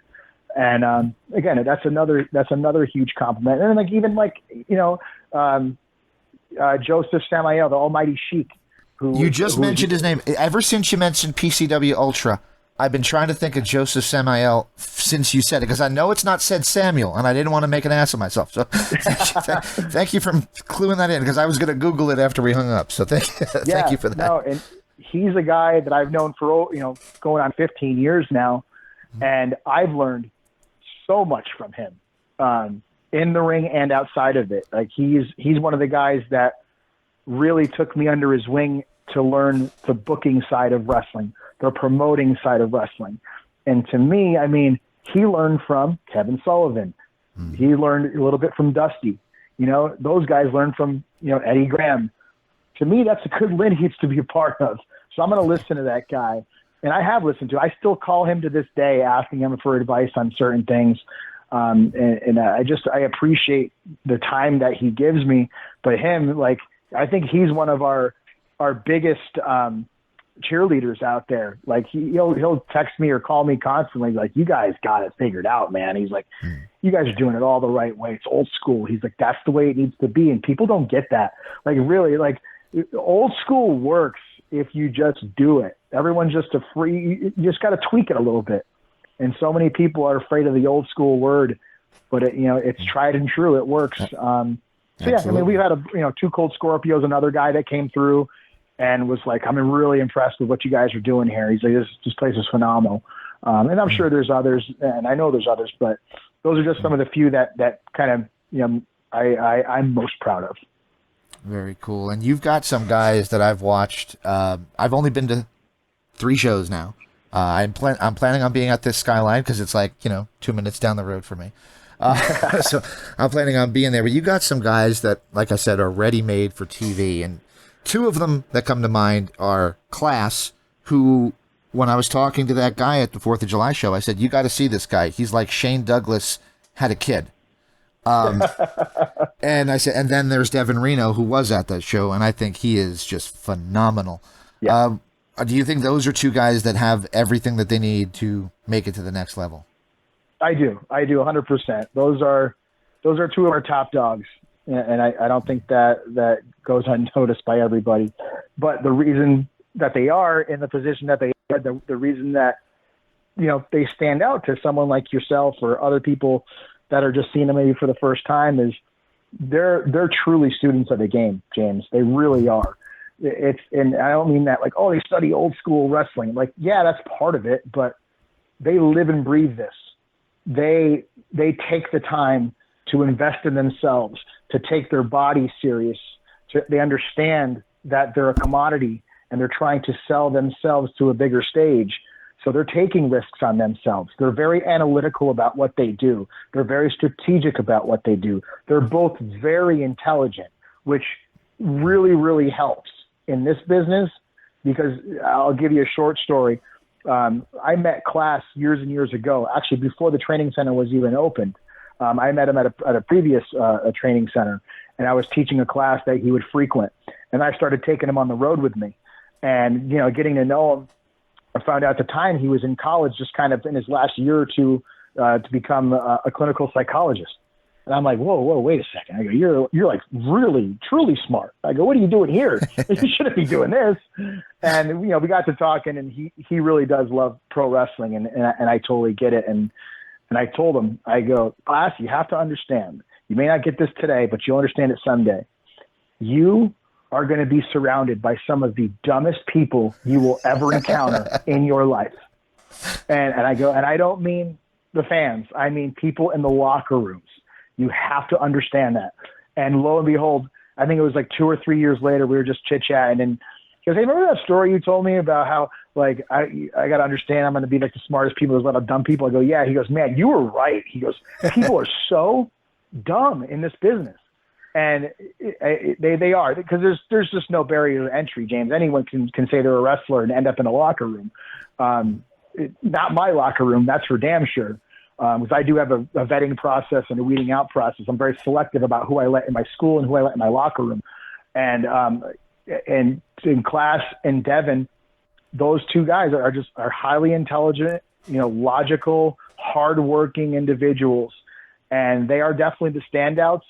And again, that's another huge compliment. And Joseph Samael, the Almighty Sheik, who you just mentioned his name. Ever since you mentioned PCW Ultra, I've been trying to think of Joseph Samael since you said it, because I know it's not said Samuel, and I didn't want to make an ass of myself. So thank you for cluing that in, because I was going to Google it after we hung up. So thank you for that. No, and he's a guy that I've known for going on 15 years now, and I've learned so much from him in the ring and outside of it. He's one of the guys that really took me under his wing to learn the booking side of wrestling, the promoting side of wrestling. And to me, I mean, he learned from Kevin Sullivan. He learned a little bit from Dusty. Those guys learned from, Eddie Graham. to me, that's a good lineage to be a part of. So I'm going to listen to that guy. And I have listened to. I still call him to this day, asking him for advice on certain things. I appreciate the time that he gives me. But him, like, I think he's one of our biggest cheerleaders out there. Like, he'll text me or call me constantly, like, you guys got it figured out, man. He's like, you guys are doing it all the right way. It's old school. He's like, that's the way it needs to be. And people don't get that. Like, really, like, old school works if you just do it. Everyone's just you just got to tweak it a little bit. And so many people are afraid of the old school word, but it's tried and true. It works. So yeah, I mean, we've had Two Cold Scorpios, another guy that came through and was like, I'm really impressed with what you guys are doing here. He's like, this place is phenomenal. And I'm sure there's others, and I know there's others, but those are just some of the few that kind of, I'm most proud of. Very cool. And you've got some guys that I've watched. I've only been to 3 shows now. I'm planning on being at this Skyline because it's like 2 minutes down the road for me. So I'm planning on being there. But you got some guys that, like I said, are ready made for TV, and 2 of them that come to mind are Class, who, when I was talking to that guy at the 4th of July show, I said, you got to see this guy. He's like Shane Douglas had a kid. And I said, and then there's Devin Reno, who was at that show, and I think he is just phenomenal. Yeah. Do you think those are 2 guys that have everything that they need to make it to the next level? I do 100%. Those are 2 of our top dogs, and I don't think that goes unnoticed by everybody. But the reason that they are in the position that they are, the reason that they stand out to someone like yourself or other people that are just seeing them maybe for the first time is they're truly students of the game, James. They really are. And I don't mean that like, oh, they study old school wrestling. Like, yeah, that's part of it, but they live and breathe this. They take the time to invest in themselves, to take their body serious. They understand that they're a commodity and they're trying to sell themselves to a bigger stage. So they're taking risks on themselves. They're very analytical about what they do. They're very strategic about what they do. They're both very intelligent, which really, really helps in this business, because I'll give you a short story. I met Class years and years ago, actually before the training center was even opened. I met him at a previous training center, and I was teaching a class that he would frequent. And I started taking him on the road with me and, getting to know him. I found out at the time he was in college, just kind of in his last year or two, to become a clinical psychologist. And I'm like, whoa, wait a second. I go, you're like really, truly smart. I go, what are you doing here? You shouldn't be doing this. And, we got to talking, and he really does love pro wrestling, and I totally get it. And I told him, I go, Class, you have to understand, you may not get this today, but you'll understand it someday. You are going to be surrounded by some of the dumbest people you will ever encounter in your life. And I go, and I don't mean the fans. I mean people in the locker rooms. You have to understand that. And lo and behold, I think it was like 2 or 3 years later, we were just chit-chatting, and he goes, hey, remember that story you told me about how, like, I got to understand I'm going to be like the smartest people. There's a lot of dumb people. I go, yeah. He goes, man, you were right. He goes, people are so dumb in this business. And they are, because there's just no barrier to entry, James. Anyone can say they're a wrestler and end up in a locker room. Not my locker room, that's for damn sure. Because I do have a vetting process and a weeding out process. I'm very selective about who I let in my school and who I let in my locker room. And in Class and Devin, those 2 guys are highly intelligent, logical, hardworking individuals, and they are definitely the standouts.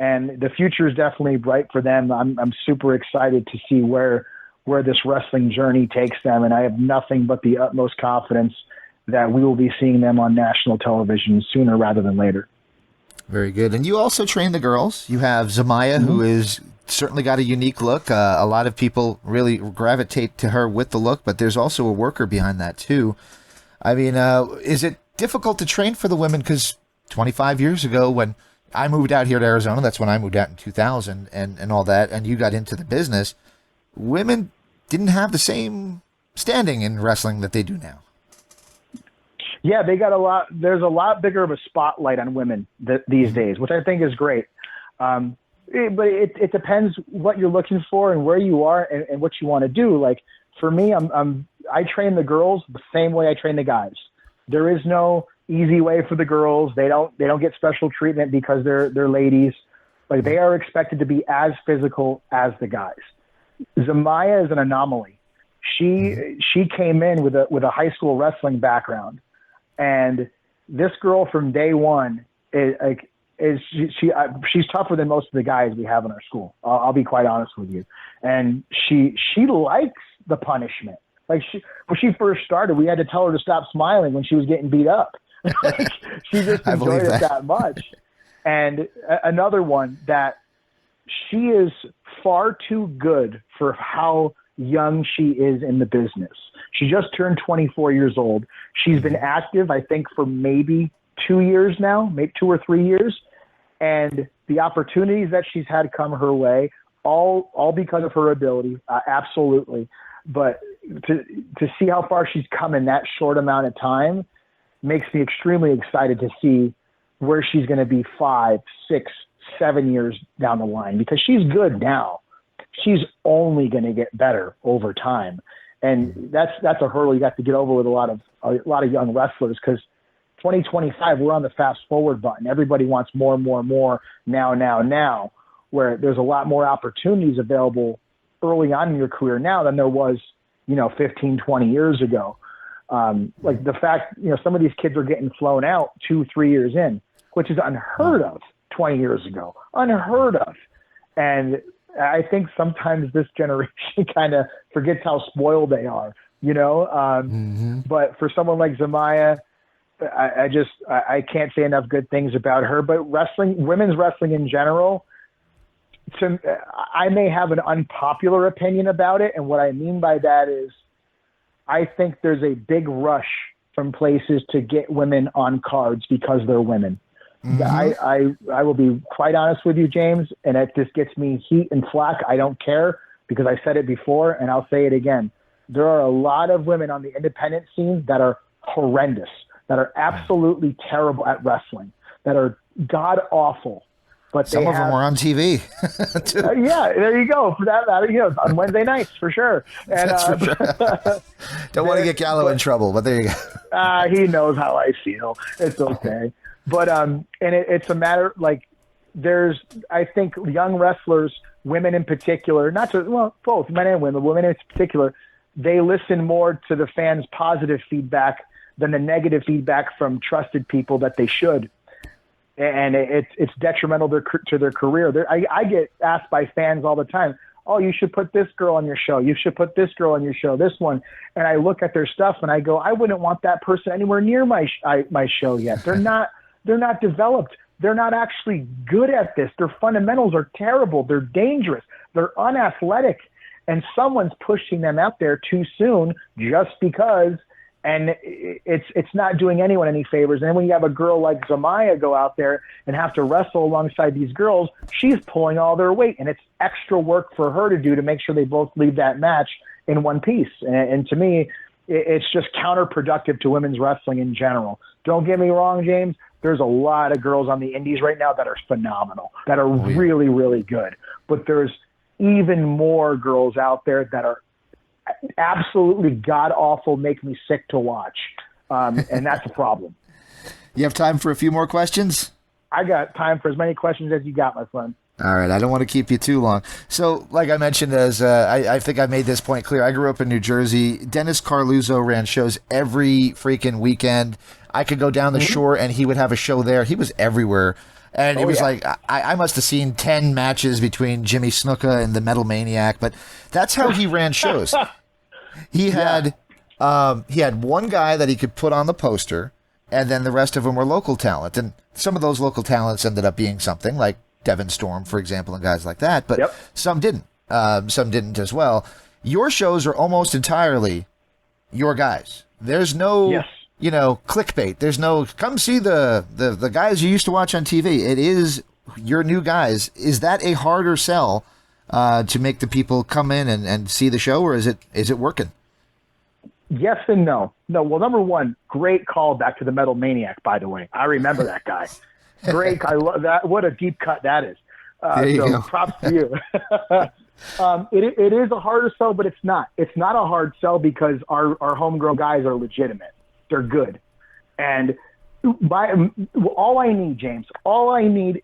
And the future is definitely bright for them. I'm super excited to see where this wrestling journey takes them, and I have nothing but the utmost confidence that we will be seeing them on national television sooner rather than later. Very good. And you also train the girls. You have Zamaya, who is certainly got a unique look. A lot of people really gravitate to her with the look, but there's also a worker behind that too. I mean, is it difficult to train for the women? Because 25 years ago, when I moved out here to Arizona, that's when I moved out in 2000 and all that, and you got into the business, women didn't have the same standing in wrestling that they do now. Yeah, there's a lot bigger of a spotlight on women these days, which I think is great. But it depends what you're looking for and where you are and what you want to do. Like for me, I train the girls the same way I train the guys. There is no easy way for the girls. They don't get special treatment because they're ladies. Like they are expected to be as physical as the guys. Zamaya is an anomaly. She came in with a high school wrestling background, and this girl from day one she's tougher than most of the guys we have in our school. I'll be quite honest with you. And she likes the punishment. Like when she first started, we had to tell her to stop smiling when she was getting beat up. Like, she just enjoyed it that much. And another one that she is far too good for how young she is in the business. She just turned 24 years old. She's been active, I think, for maybe 2 years now, maybe 2 or 3 years. And the opportunities that she's had come her way, all because of her ability, absolutely. But to see how far she's come in that short amount of time makes me extremely excited to see where she's going to be 5, 6, 7 years down the line, because she's good now. She's only going to get better over time. And that's a hurdle you got to get over with a lot of young wrestlers, because 2025, we're on the fast forward button. Everybody wants more and more and more now, where there's a lot more opportunities available early on in your career now than there was, 15, 20 years ago. Like the fact, some of these kids are getting flown out 2, 3 years in, which is unheard of 20 years ago, unheard of. And I think sometimes this generation kind of forgets how spoiled they are, But for someone like Zamaya, I can't say enough good things about her. But women's wrestling in general, I may have an unpopular opinion about it. And what I mean by that is I think there's a big rush from places to get women on cards because they're women. Mm-hmm. I will be quite honest with you, James, and if this gets me heat and flack, I don't care, because I said it before and I'll say it again. There are a lot of women on the independent scene that are horrendous, that are absolutely terrible at wrestling, that are god awful. But some of them were on TV. Yeah, there you go. For that matter, on Wednesday nights for sure. And, that's for sure. Don't want to get Gallo in trouble, but there you go. He knows how I feel. It's okay. But and it's a matter like I think young wrestlers, women in particular, both men and women in particular, they listen more to the fans' positive feedback than the negative feedback from trusted people that they should. And it's detrimental to their career. I get asked by fans all the time, oh, you should put this girl on your show. You should put this girl on your show, this one. And I look at their stuff and I go, I wouldn't want that person anywhere near my show yet. They're not developed. They're not actually good at this. Their fundamentals are terrible. They're dangerous. They're unathletic. And someone's pushing them out there too soon just because, and it's not doing anyone any favors. And then when you have a girl like Zamaya go out there and have to wrestle alongside these girls, she's pulling all their weight, and it's extra work for her to do to make sure they both leave that match in one piece. And to me, it's just counterproductive to women's wrestling in general. Don't get me wrong, James. There's a lot of girls on the indies right now that are phenomenal, that are really, really good. But there's even more girls out there that are absolutely god-awful, make me sick to watch. And that's a problem. You have time for a few more questions? I got time for as many questions as you got, my friend. All right, I don't want to keep you too long. So, like I mentioned, I think I made this point clear. I grew up in New Jersey. Dennis Carluzzo ran shows every freaking weekend. I could go down the shore, and he would have a show there. He was everywhere. And it was like, I must have seen 10 matches between Jimmy Snuka and the Metal Maniac, but that's how he ran shows. He had one guy that he could put on the poster, and then the rest of them were local talent. And some of those local talents ended up being something, like Devin Storm, for example, and guys like that, but some didn't. Some didn't as well. Your shows are almost entirely your guys. There's no, clickbait. There's no, come see the guys you used to watch on TV. It is your new guys. Is that a harder sell to make the people come in and see the show, or is it working? Yes and no. No, well, number one, great call back to the Metal Maniac, by the way. I remember that guy. Great. I love that. What a deep cut that is. There you go. Props to you. It is a harder sell, but it's not. It's not a hard sell because our homegrown guys are legitimate. They're good. And all I need, James,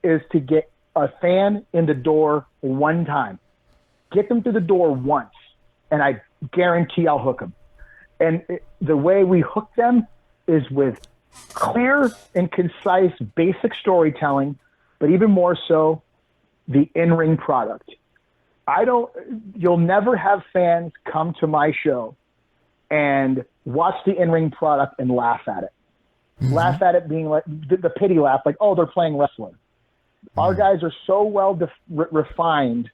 is to get a fan in the door one time. Get them through the door once, and I guarantee I'll hook them. And the way we hook them is with clear and concise basic storytelling, but even more so, the in-ring product. You'll never have fans come to my show and watch the in-ring product and laugh at it. Mm-hmm. Laugh at it being like the pity laugh, like, oh, they're playing wrestling. Mm-hmm. Our guys are so well refined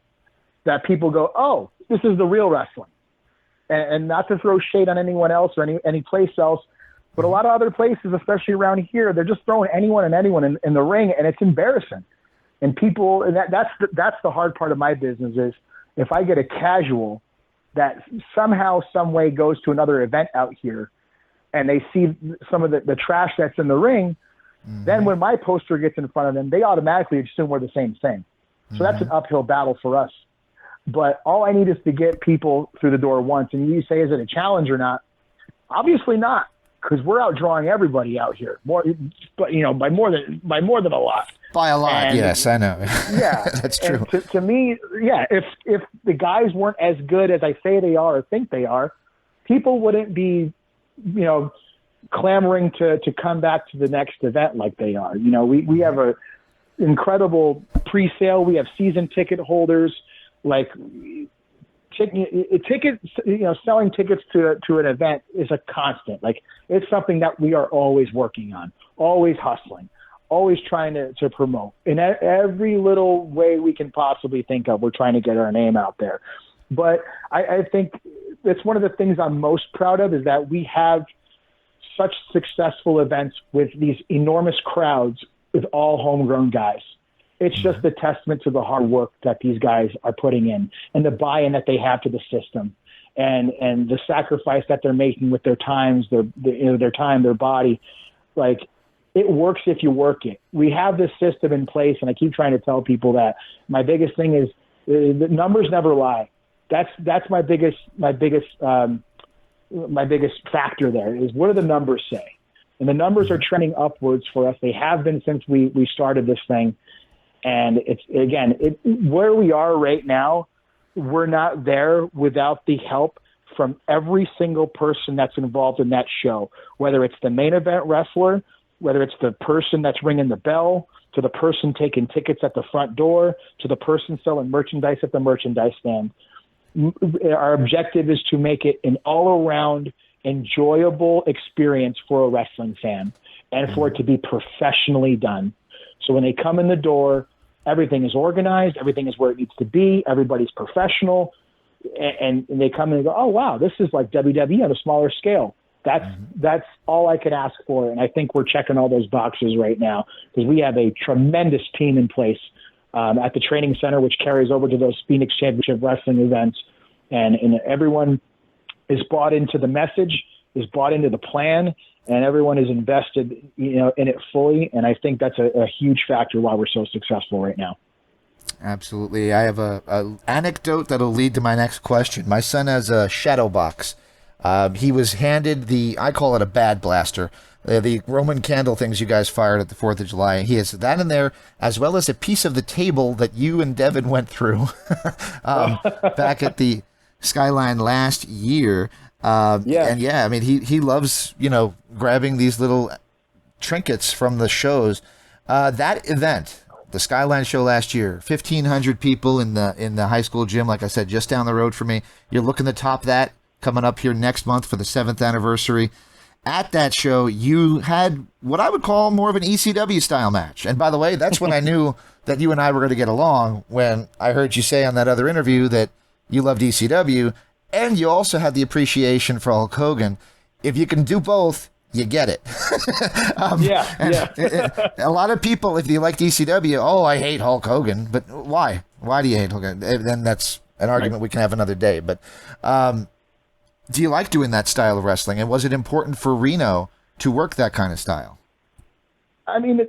that people go, oh, this is the real wrestling. And not to throw shade on anyone else or any place else, but a lot of other places, especially around here, they're just throwing anyone in the ring, and it's embarrassing. And people, and that's the hard part of my business is if I get a casual that somehow, some way goes to another event out here, and they see some of the trash that's in the ring, mm-hmm. then when my poster gets in front of them, they automatically assume we're the same thing. So that's an uphill battle for us. But all I need is to get people through the door once. And you say, is it a challenge or not? Obviously not, because we're out drawing everybody out here. But by more than a lot. By a lot, and, yes, I know. Yeah, that's true. To me, yeah, if the guys weren't as good as I say they are or think they are, people wouldn't be, clamoring to come back to the next event like they are. We have a incredible pre-sale. We have season ticket holders. Like tickets, selling tickets to an event is a constant. Like it's something that we are always working on, always hustling, always trying to promote in every little way we can possibly think of. We're trying to get our name out there. But I think that's one of the things I'm most proud of is that we have such successful events with these enormous crowds with all homegrown guys. It's just a testament to the hard work that these guys are putting in and the buy-in that they have to the system and the sacrifice that they're making with their times, their time, their body. Like it works if you work it. We have this system in place, and I keep trying to tell people that my biggest thing is the numbers never lie. That's my biggest factor there is what do the numbers say? And the numbers are trending upwards for us. They have been since we started this thing. And it's, again, where we are right now, we're not there without the help from every single person that's involved in that show, whether it's the main event wrestler, whether it's the person that's ringing the bell, to the person taking tickets at the front door, to the person selling merchandise at the merchandise stand. Our objective is to make it an all-around enjoyable experience for a wrestling fan and for it to be professionally done. So when they come in the door, everything is organized, everything is where it needs to be, everybody's professional, and they come in and go, oh, wow, this is like WWE on a smaller scale. That's all I could ask for, and I think we're checking all those boxes right now because we have a tremendous team in place at the training center, which carries over to those Phoenix Championship Wrestling events, and everyone is bought into the message, is bought into the plan, and everyone is invested, in it fully. And I think that's a huge factor why we're so successful right now. Absolutely. I have a anecdote that'll lead to my next question. My son has a shadow box. He was handed I call it a bad blaster, the Roman candle things you guys fired at the 4th of July. He has that in there, as well as a piece of the table that you and Devin went through back at the Skyline last year. And yeah, I mean, he loves, grabbing these little trinkets from the shows. That event, the Skyline show last year, 1,500 people in the high school gym, like I said, just down the road from me. You're looking to top that coming up here next month for the 7th anniversary. At that show, you had what I would call more of an ECW style match. And by the way, that's when I knew that you and I were going to get along, when I heard you say on that other interview that you loved ECW. And you also had the appreciation for Hulk Hogan. If you can do both, you get it. A lot of people, if you like ECW, I hate Hulk Hogan. But why? Why do you hate Hulk Hogan? Then that's an argument we can have another day. But do you like doing that style of wrestling? And was it important for Reno to work that kind of style? I mean,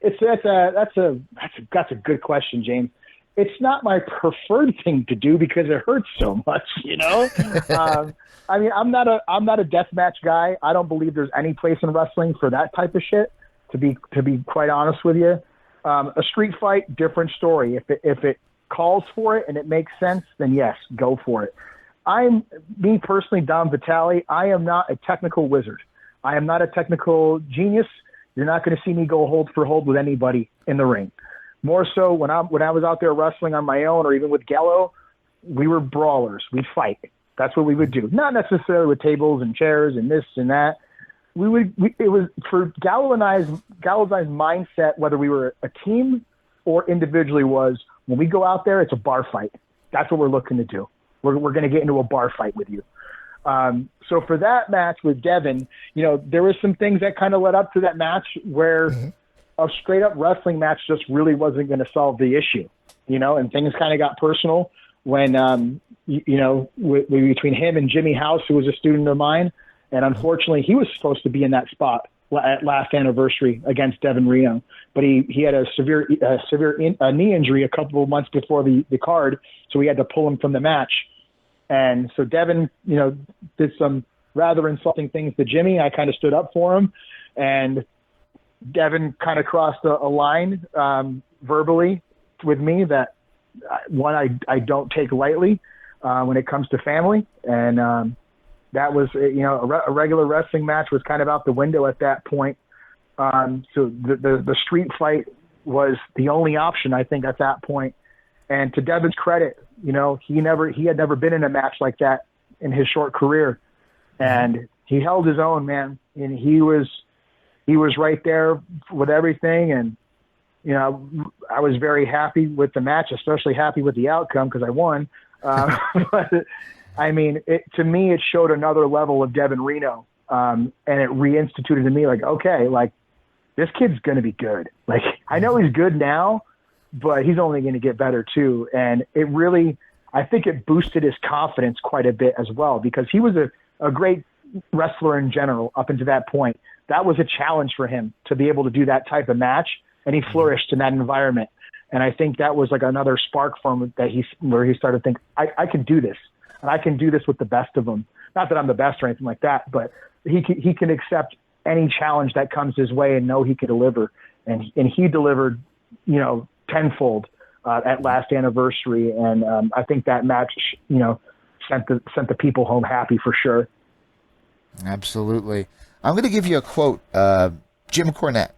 That's a good question, James. It's not my preferred thing to do because it hurts so much, you know. I mean, I'm not a deathmatch guy. I don't believe there's any place in wrestling for that type of shit. To be quite honest with you, a street fight, different story. If it calls for it and it makes sense, then yes, go for it. Me personally, Dom Vitalli, I am not a technical wizard. I am not a technical genius. You're not going to see me go hold for hold with anybody in the ring. More so when I was out there wrestling on my own, or even with Gallo, we were brawlers. We'd fight. That's what we would do. Not necessarily with tables and chairs and this and that. It was for Gallo and I's mindset, whether we were a team or individually, was when we go out there, it's a bar fight. That's what we're looking to do. We're going to get into a bar fight with you. So for that match with Devin, you know, there were some things that kind of led up to that match where a straight up wrestling match just really wasn't going to solve the issue, you know, and things kind of got personal when, between him and Jimmy House, who was a student of mine. And unfortunately, he was supposed to be in that spot at last anniversary against Devin Reno, but he had a severe knee injury a couple of months before the card, so we had to pull him from the match. And so Devin, you know, did some rather insulting things to Jimmy. I kind of stood up for him, and Devin kind of crossed a line verbally with me that I don't take lightly when it comes to family. And that was, you know, a regular wrestling match was kind of out the window at that point. So the street fight was the only option, I think, at that point. And to Devin's credit, you know, he had never been in a match like that in his short career, and he held his own, man. And he was right there with everything. And, you know, I was very happy with the match, especially happy with the outcome because I won. But I mean, to me, it showed another level of Devin Reno, and it reinstituted to me, like, okay, like, this kid's going to be good. Like, I know he's good now, but he's only going to get better too. And it really, I think it boosted his confidence quite a bit as well, because he was a great wrestler in general up until that point. That was a challenge for him to be able to do that type of match, and he flourished in that environment. And I think that was like another spark for him where he started to think, I can do this. And I can do this with the best of them. Not that I'm the best or anything like that, but he can accept any challenge that comes his way and know he can deliver. And he delivered, you know, tenfold at last anniversary. And I think that match, you know, sent the people home happy for sure. Absolutely. I'm going to give you a quote. Jim Cornette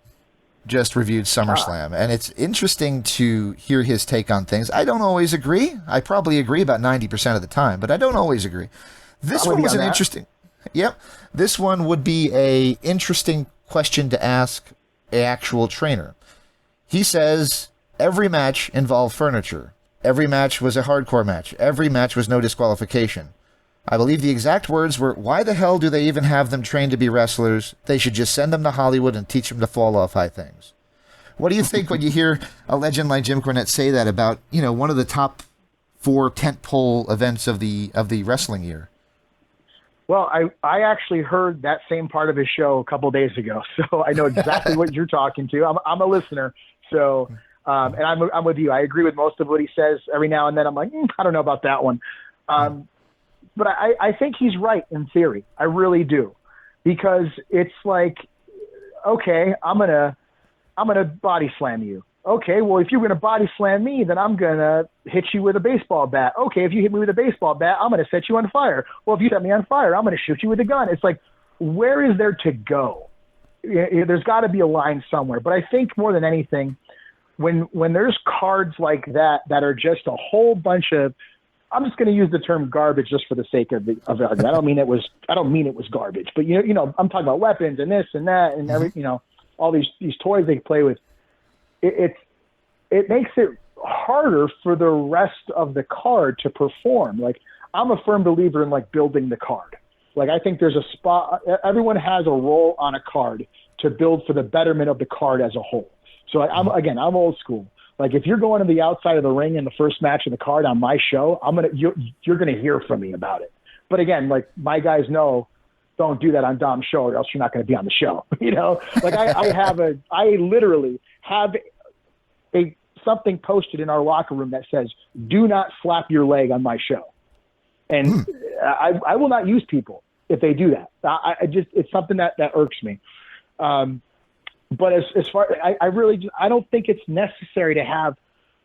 just reviewed SummerSlam, and it's interesting to hear his take on things. I don't always agree. I probably agree about 90% of the time, but I don't always agree. This one was an interesting. Yep. This one would be a interesting question to ask an actual trainer. He says every match involved furniture. Every match was a hardcore match. Every match was no disqualification. I believe the exact words were, why the hell do they even have them trained to be wrestlers? They should just send them to Hollywood and teach them to fall off high things. What do you think when you hear a legend like Jim Cornette say that about, you know, one of the top 4 tentpole events of the wrestling year? Well, I actually heard that same part of his show a couple of days ago, so I know exactly what you're talking to. I'm a listener, so and I'm with you. I agree with most of what he says. Every now and then I'm like, I don't know about that one. But I think he's right in theory. I really do, because it's like, okay, I'm gonna body slam you. Okay, well, if you're gonna body slam me, then I'm gonna hit you with a baseball bat. Okay, if you hit me with a baseball bat, I'm gonna set you on fire. Well, if you set me on fire, I'm gonna shoot you with a gun. It's like, where is there to go? There's got to be a line somewhere. But I think more than anything, when there's cards like that are just a whole bunch of, I'm just going to use the term garbage just for the sake of it. I don't mean it was garbage, but you know, I'm talking about weapons and this and that and every, you know, all these toys they play with. It makes it harder for the rest of the card to perform. Like, I'm a firm believer in like building the card. Like, I think there's a spot. Everyone has a role on a card to build for the betterment of the card as a whole. So I'm old school. Like, if you're going to the outside of the ring in the first match of the card on my show, you're gonna hear from me about it. But again, like, my guys know, don't do that on Dom's show, or else you're not going to be on the show. You know, like I literally have something posted in our locker room that says, "Do not slap your leg on my show." And I will not use people if they do that. It's something that irks me. But as far, I don't think it's necessary to have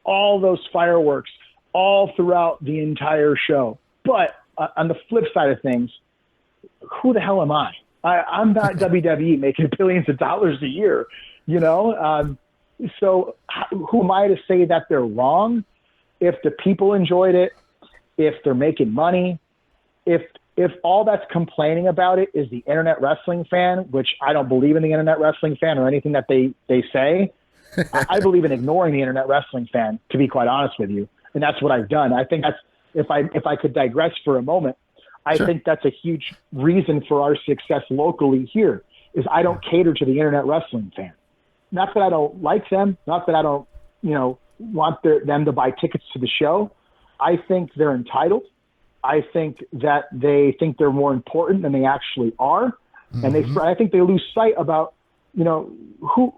all those fireworks all throughout the entire show. But on the flip side of things, who the hell am I? I'm not WWE making billions of dollars a year, you know? So who am I to say that they're wrong? If the people enjoyed it, if they're making money, if all that's complaining about it is the internet wrestling fan, which I don't believe in the internet wrestling fan or anything that they say. I believe in ignoring the internet wrestling fan, to be quite honest with you. And that's what I've done. I think that's, if I could digress for a moment, I think that's a huge reason for our success locally here is I don't cater to the internet wrestling fan. Not that I don't like them, not that I don't, want them to buy tickets to the show. I think they're entitled. I think that they think they're more important than they actually are. And I think they lose sight about, who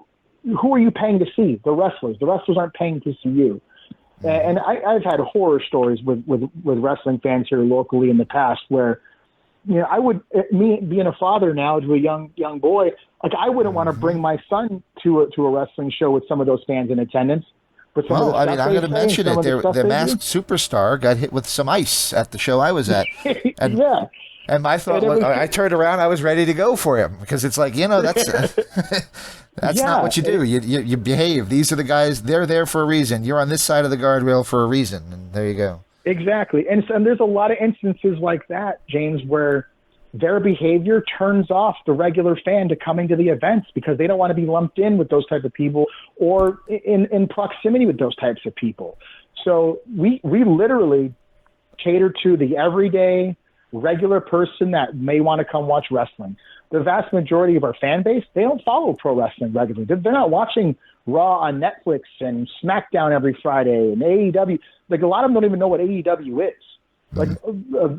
are you paying to see? The wrestlers. The wrestlers aren't paying to see you. And I've had horror stories with wrestling fans here locally in the past where, me being a father now to a young boy, like I wouldn't want to bring my son to a wrestling show with some of those fans in attendance. But well, I mean, I'm going to mention it. The Masked Superstar got hit with some ice at the show I was at. And, yeah. And my thought was, I turned around, I was ready to go for him because it's like, that's that's not what you do. You behave. These are the guys. They're there for a reason. You're on this side of the guardrail for a reason, and there you go. Exactly. And there's a lot of instances like that, James, where their behavior turns off the regular fan to coming to the events because they don't want to be lumped in with those type of people or in proximity with those types of people. So we literally cater to the everyday regular person that may want to come watch wrestling. The vast majority of our fan base, they don't follow pro wrestling regularly. They're not watching Raw on Netflix and SmackDown every Friday and AEW. Like a lot of them don't even know what AEW is. Like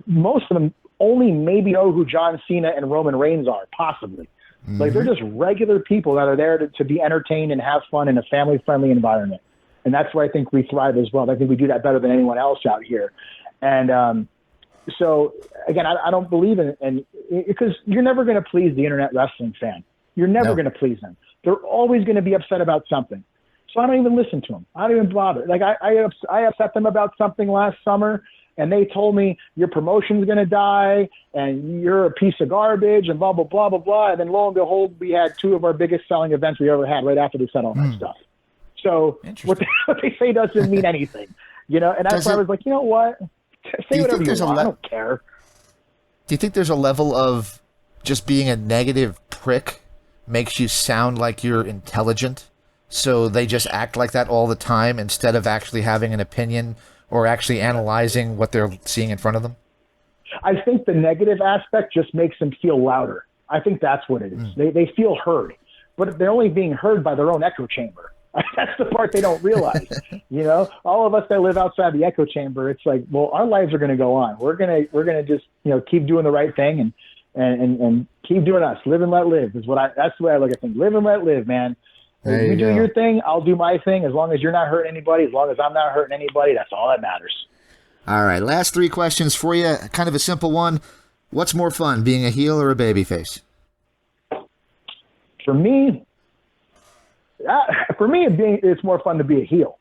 most of them only maybe know who John Cena and Roman Reigns are, possibly. Like they're just regular people that are there to be entertained and have fun in a family-friendly environment. And that's where I think we thrive as well. I think we do that better than anyone else out here. And so, again, I don't believe in because you're never going to please the internet wrestling fan. You're never going to please them. They're always going to be upset about something. So I don't even listen to them. I don't even bother. Like I upset them about something last summer, and they told me your promotion's going to die and you're a piece of garbage and blah, blah, blah, blah, blah. And then lo and behold, we had two of our biggest selling events we ever had right after they said all that stuff. So what they say doesn't mean anything, and that's why I was like, you know what? Say whatever you want. I don't care. Do you think there's a level of just being a negative prick makes you sound like you're intelligent? So they just act like that all the time instead of actually having an opinion or actually analyzing what they're seeing in front of them? I think the negative aspect just makes them feel louder. I think that's what it is. They feel heard, but they're only being heard by their own echo chamber. That's the part they don't realize. All of us that live outside the echo chamber, it's like, well, our lives are going to go on. We're gonna just keep doing the right thing and keep doing us. Live and let live is that's the way I look at things. Live and let live, man. You do your thing, I'll do my thing. As long as you're not hurting anybody, as long as I'm not hurting anybody, that's all that matters. All right, last three questions for you. Kind of a simple one. What's more fun, being a heel or a babyface? For me, it's more fun to be a heel.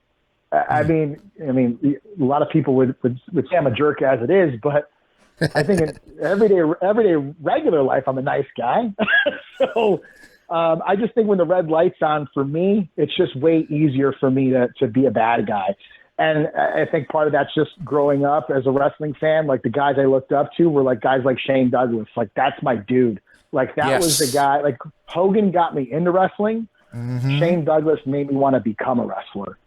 I mean, a lot of people would say I'm a jerk as it is, but I think in everyday regular life, I'm a nice guy. So I just think when the red light's on for me, it's just way easier for me to be a bad guy. And I think part of that's just growing up as a wrestling fan. Like the guys I looked up to were like guys like Shane Douglas. Like that's my dude. Like that was the guy. Like Hogan got me into wrestling. Shane Douglas made me want to become a wrestler.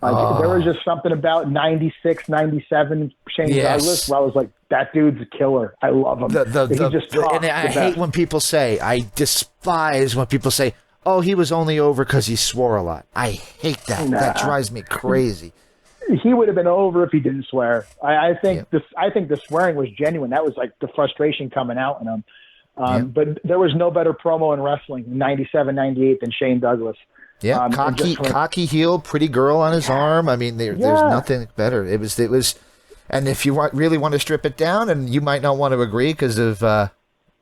There was just something about 96, 97 Shane Douglas where I was like, that dude's a killer. I love him. And I hate when people say, I despise when people say, oh, he was only over because he swore a lot. I hate that. That drives me crazy. He would have been over if he didn't swear. I think the swearing was genuine. That was like the frustration coming out in him. But there was no better promo in wrestling in 97, 98 than Shane Douglas. Yeah, cocky heel, pretty girl on his arm. I mean, there's nothing better. It was, and if you really want to strip it down, and you might not want to agree because of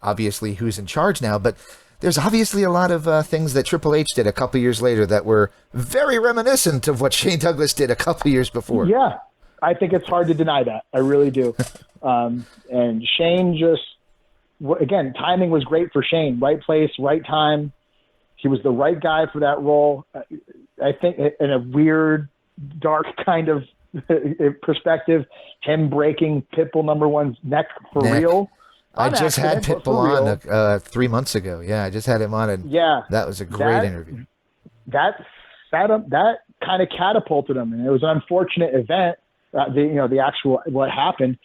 obviously who's in charge now, but there's obviously a lot of things that Triple H did a couple years later that were very reminiscent of what Shane Douglas did a couple years before. Yeah, I think it's hard to deny that. I really do. And Shane just, again, timing was great for Shane. Right place, right time. He was the right guy for that role. I think in a weird, dark kind of perspective, him breaking Pitbull #1's neck for real. I just had Pitbull on 3 months ago. Yeah, I just had him on, and that was a great interview. That kind of catapulted him, and it was an unfortunate event. The actual what happened,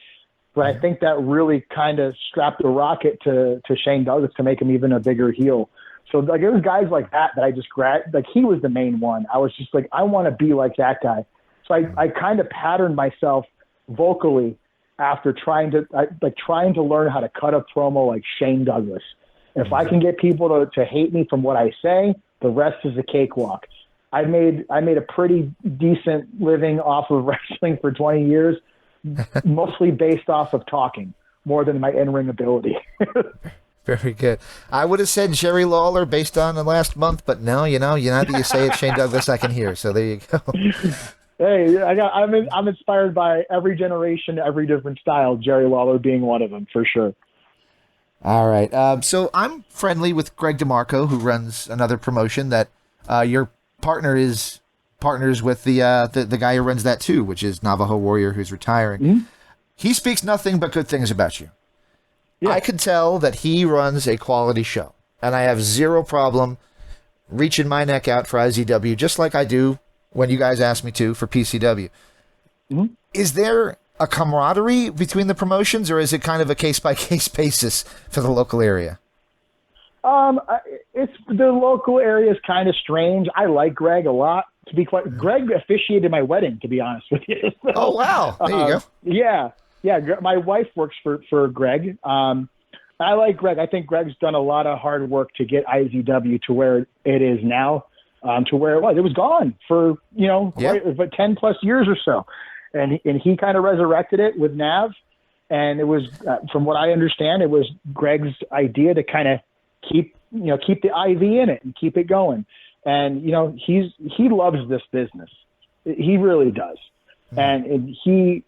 but I think that really kind of strapped the rocket to Shane Douglas to make him even a bigger heel. So like it was guys like that I just grabbed. Like he was the main one. I was just like, I want to be like that guy. So I kind of patterned myself vocally after trying to learn how to cut a promo like Shane Douglas. If I can get people to hate me from what I say, the rest is a cakewalk. I made a pretty decent living off of wrestling for 20 years, mostly based off of talking more than my in-ring ability. Very good. I would have said Jerry Lawler based on the last month, but no, now that you say it's Shane Douglas, I can hear. So there you go. Hey, I'm inspired by every generation, every different style. Jerry Lawler being one of them, for sure. All right. So I'm friendly with Greg DeMarco, who runs another promotion that your partner is partners with the guy who runs that too, which is Navajo Warrior, who's retiring. Mm-hmm. He speaks nothing but good things about you. Yeah. I could tell that he runs a quality show, and I have zero problem reaching my neck out for IZW, just like I do when you guys ask me to for PCW. Mm-hmm. Is there a camaraderie between the promotions, or is it kind of a case-by-case basis for the local area? It's the local area is kind of strange. I like Greg a lot. To be quite, Greg officiated my wedding, to be honest with you. So, oh wow! There you go. Yeah. My wife works for Greg. I like Greg. I think Greg's done a lot of hard work to get IZW to where it is now, to where it was. It was gone for but 10 plus years or so, and he kind of resurrected it with Nav, and it was from what I understand, it was Greg's idea to kind of keep the IV in it and keep it going. And he loves this business. He really does. Mm-hmm. And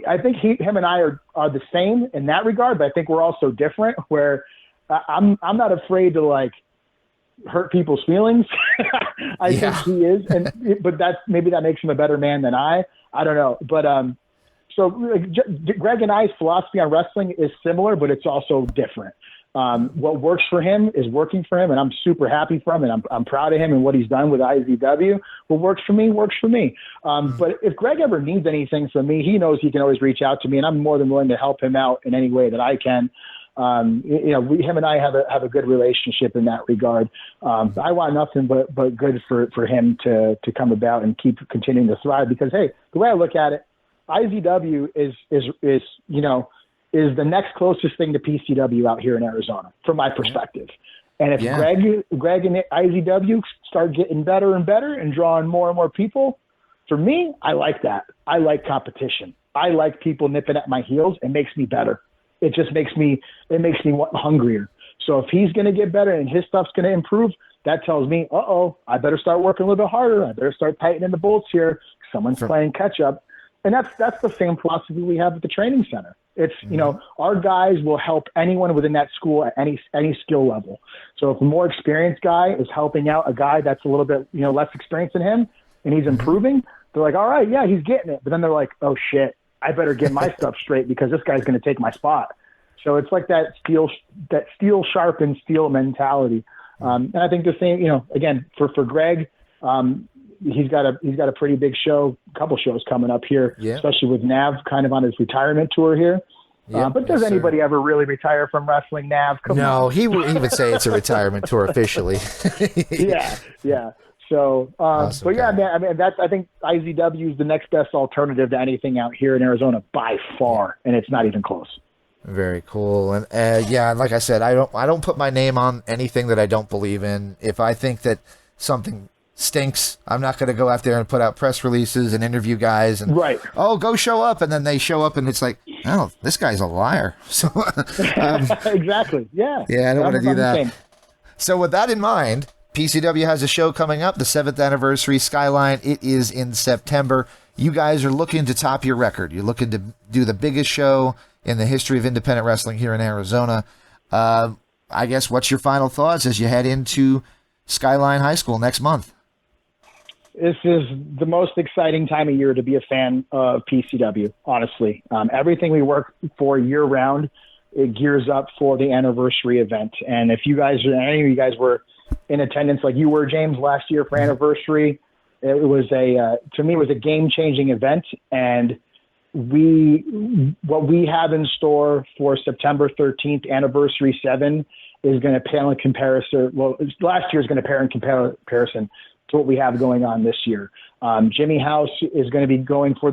I think him and I are the same in that regard, but I think we're also different where I'm not afraid to like hurt people's feelings. I think he is. But maybe that makes him a better man than I don't know. But, so Greg and I's philosophy on wrestling is similar, but it's also different. What works for him is working for him, and I'm super happy for him, and I'm proud of him and what he's done with IZW. What works for me, works for me. But if Greg ever needs anything from me, he knows he can always reach out to me, and I'm more than willing to help him out in any way that I can. Him and I have a good relationship in that regard. I want nothing but good for him to come about and keep continuing to thrive, because, hey, the way I look at it, IZW is the next closest thing to PCW out here in Arizona, from my perspective. And if Greg and IZW start getting better and better and drawing more and more people, for me, I like that. I like competition. I like people nipping at my heels. It makes me better. It just makes me want hungrier. So if he's going to get better and his stuff's going to improve, that tells me, I better start working a little bit harder. I better start tightening the bolts here. Someone's playing catch up. And that's the same philosophy we have at the training center. It's, our guys will help anyone within that school at any skill level. So if a more experienced guy is helping out a guy that's a little bit, less experienced than him, and he's improving, they're like, all right, yeah, he's getting it. But then they're like, oh shit, I better get my stuff straight because this guy's going to take my spot. So it's like that steel sharpens steel mentality. And I think the same, again, for Greg, he's got a pretty big show, a couple shows coming up here, especially with Nav kind of on his retirement tour here. But does anybody ever really retire from wrestling, Nav? No, he would say it's a retirement tour officially. Yeah. So, awesome, but yeah, man, I mean, I think IZW is the next best alternative to anything out here in Arizona by far, and it's not even close. Very cool. And like I said, I don't put my name on anything that I don't believe in. If I think that something stinks, I'm not going to go out there and put out press releases and interview guys and right. Oh, go show up, and then they show up and it's like, oh, this guy's a liar. So exactly, yeah. Yeah, I don't want to do that. Same. So with that in mind, PCW has a show coming up, the 7th anniversary Skyline. It is in September. You guys are looking to top your record. You're looking to do the biggest show in the history of independent wrestling here in Arizona. I guess, what's your final thoughts as you head into Skyline High School next month? This is the most exciting time of year to be a fan of PCW, honestly. Everything we work for year-round, it gears up for the anniversary event. And if you guys, any of you guys were in attendance like you were, James, last year for anniversary, it was to me, it was a game-changing event. And what we have in store for September 13th, Anniversary 7, is going to pale in comparison. Well, last year is going to pale in comparison to what we have going on this year. Jimmy House is going to be going for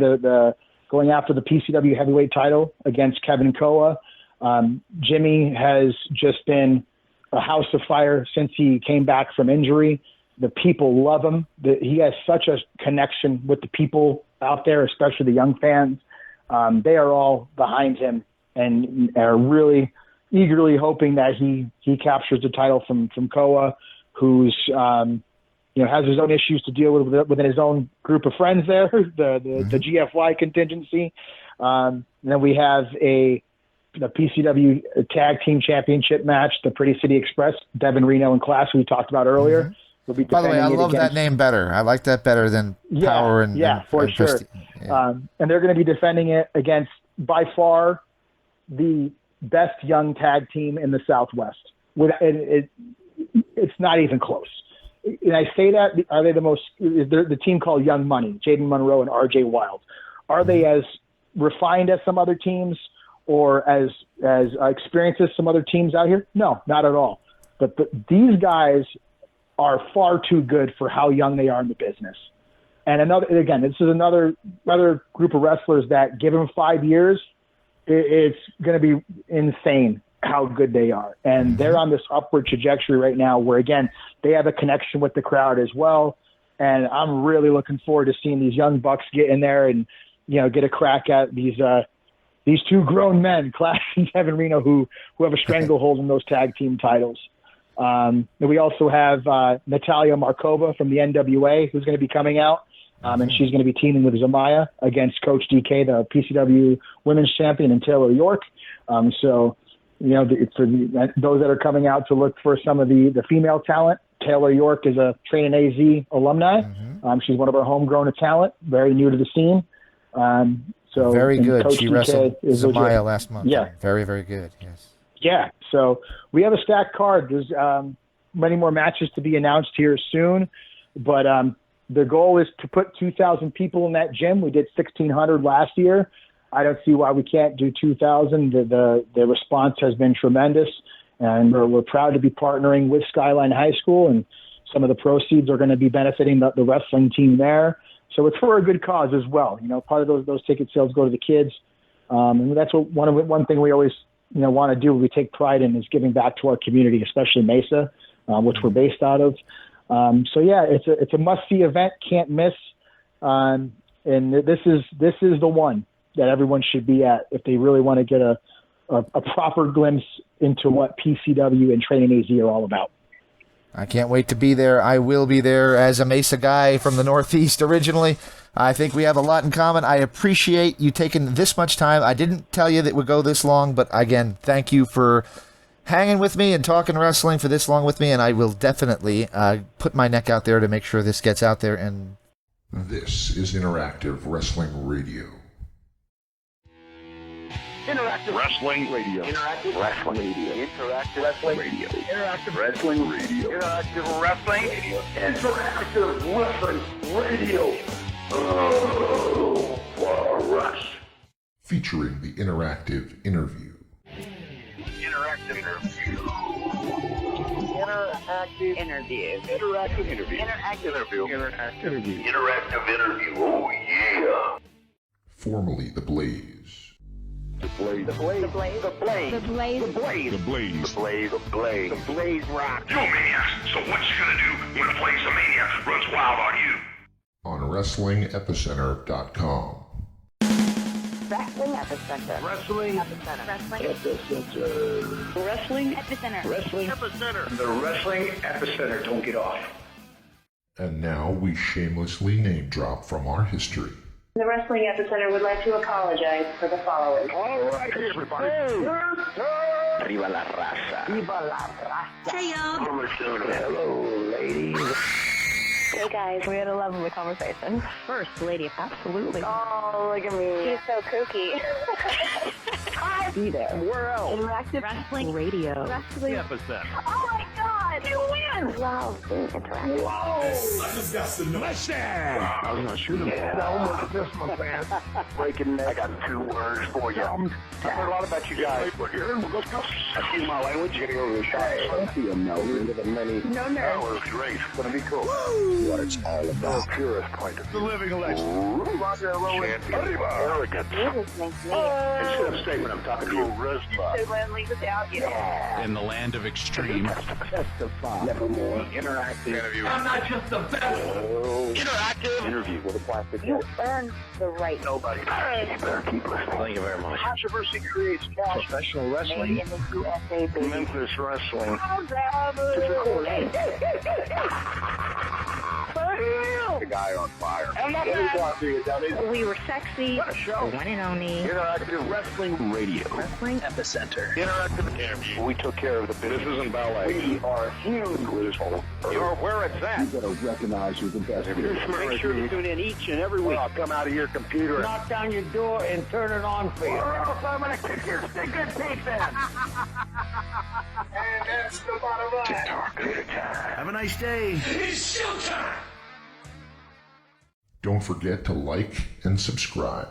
going after the PCW heavyweight title against Kevin Koa. Jimmy has just been a house of fire since he came back from injury. The people love him. He has such a connection with the people out there, especially the young fans. They are all behind him and are really eagerly hoping that he captures the title from Koa, who's has his own issues to deal with within his own group of friends there, the GFY contingency. And then we have the PCW Tag Team Championship match, the Pretty City Express, Devin Reno and Class, who we talked about earlier. Will be By the way, I love that name better. I like that better than Power and for and sure. And they're going to be defending it against, by far, the best young tag team in the Southwest. It's not even close. And I say that, are they is the team called Young Money, Jaden Monroe and RJ Wild. Are they as refined as some other teams or as experienced as some other teams out here? No, not at all. But these guys are far too good for how young they are in the business. And this is another group of wrestlers that, give them 5 years, it's going to be insane how good they are. And they're on this upward trajectory right now where, again, they have a connection with the crowd as well. And I'm really looking forward to seeing these young bucks get in there and, get a crack at these two grown men, Clash and Kevin Reno, who have a stranglehold in those tag team titles. And we also have Natalia Markova from the NWA, who's going to be coming out. And she's going to be teaming with Zamaya against Coach DK, the PCW Women's Champion, and Taylor York. For those that are coming out to look for some of the female talent, Taylor York is a Training AZ alumni. She's one of our homegrown talent, very new to the scene. Very good. Coach She DK wrestled Zamaya last month. Yeah. Very, very good. Yes. Yeah. So we have a stacked card. There's many more matches to be announced here soon, but the goal is to put 2,000 people in that gym. We did 1,600 last year. I don't see why we can't do 2,000. The response has been tremendous, and we're proud to be partnering with Skyline High School, and some of the proceeds are going to be benefiting the wrestling team there. So it's for a good cause as well. Part of those ticket sales go to the kids, and that's what one thing we always want to do. We take pride in is giving back to our community, especially Mesa, which we're based out of. It's a must-see event, can't miss. And this is the one that everyone should be at if they really want to get a proper glimpse into what PCW and Training AZ are all about. I can't wait to be there. I will be there as a Mesa guy from the Northeast originally. I think we have a lot in common. I appreciate you taking this much time. I didn't tell you that it would go this long, but again, thank you for hanging with me and talking wrestling for this long with me, and I will definitely put my neck out there to make sure this gets out there. And this is Interactive Wrestling Radio. Interactive Wrestling Radio. Interactive Wrestling Radio. Interactive Wrestling Radio. Interactive Wrestling Radio. Interactive Wrestling Radio. Interactive Wrestling Radio. Oh, for us. Featuring the interactive interview. Interactive interview. Interactive interview. Interactive interview. Interactive interview. Interactive interview. Interactive interview. Oh, yeah. Formerly The Blaze. The Blaze. The Blaze. The Blaze. The Blaze. The Blaze. The Blaze. The Blaze. The Blaze. The Blaze. The Blaze rock. Yo, Maniacs, so what you gonna do when the Blaze of Mania runs wild on you? On WrestlingEpicenter.com. Wrestling Epicenter. Wrestling Epicenter. Wrestling Epicenter. Wrestling Epicenter. Wrestling Epicenter. The Wrestling Epicenter. Don't get off. And now we shamelessly name drop from our history. The Wrestling Epicenter would like to apologize for the following. All right, everybody. Viva la raza. Viva la raza. Hey, y'all. Hello, ladies. Hey, guys. We had a lovely conversation. First lady. Absolutely. Oh, look at me. She's so kooky. Be there. Where else? Interactive Wrestling Radio. Wrestling Epicenter. Oh, my God. You win. Love being interactive. Whoa. I was not shooting. Yeah, I almost missed my fan. Breaking neck. I got 2 words for you. I've heard a lot about you guys. Let's go. I see my language getting over the shot. Don't be a no. Into the many. No nerves. That was great. It's going to be cool. What it's all about. The purest point of view. The living legend. Champion. Arrogant. You're listening to me. Instead of statement, I'm talking to you. Charisma. So lonely without you. Yeah. In the land of extreme. Testify. Nevermore. Interactive. Interview. I'm not just the best. Interactive. Interview with a plastic You head. earned the right. Nobody. You better keep listening. Thank you very much. Controversy creates cash. Professional Made wrestling. in the USA, baby. Memphis wrestling. The guy on fire. We were sexy. What a show. One and only. Interactive Wrestling Radio. Wrestling Epicenter. Interactive interview. We took care of the business. This isn't ballet. We are huge with this whole. You're where it's at. You better recognize who's the best. Make sure to tune in each and every week. I'll come out of your computer. Knock down your door and turn it on for you. Or else I'm going to kick your stinking teeth in. And that's the bottom line. Have a nice day. Don't forget to like and subscribe.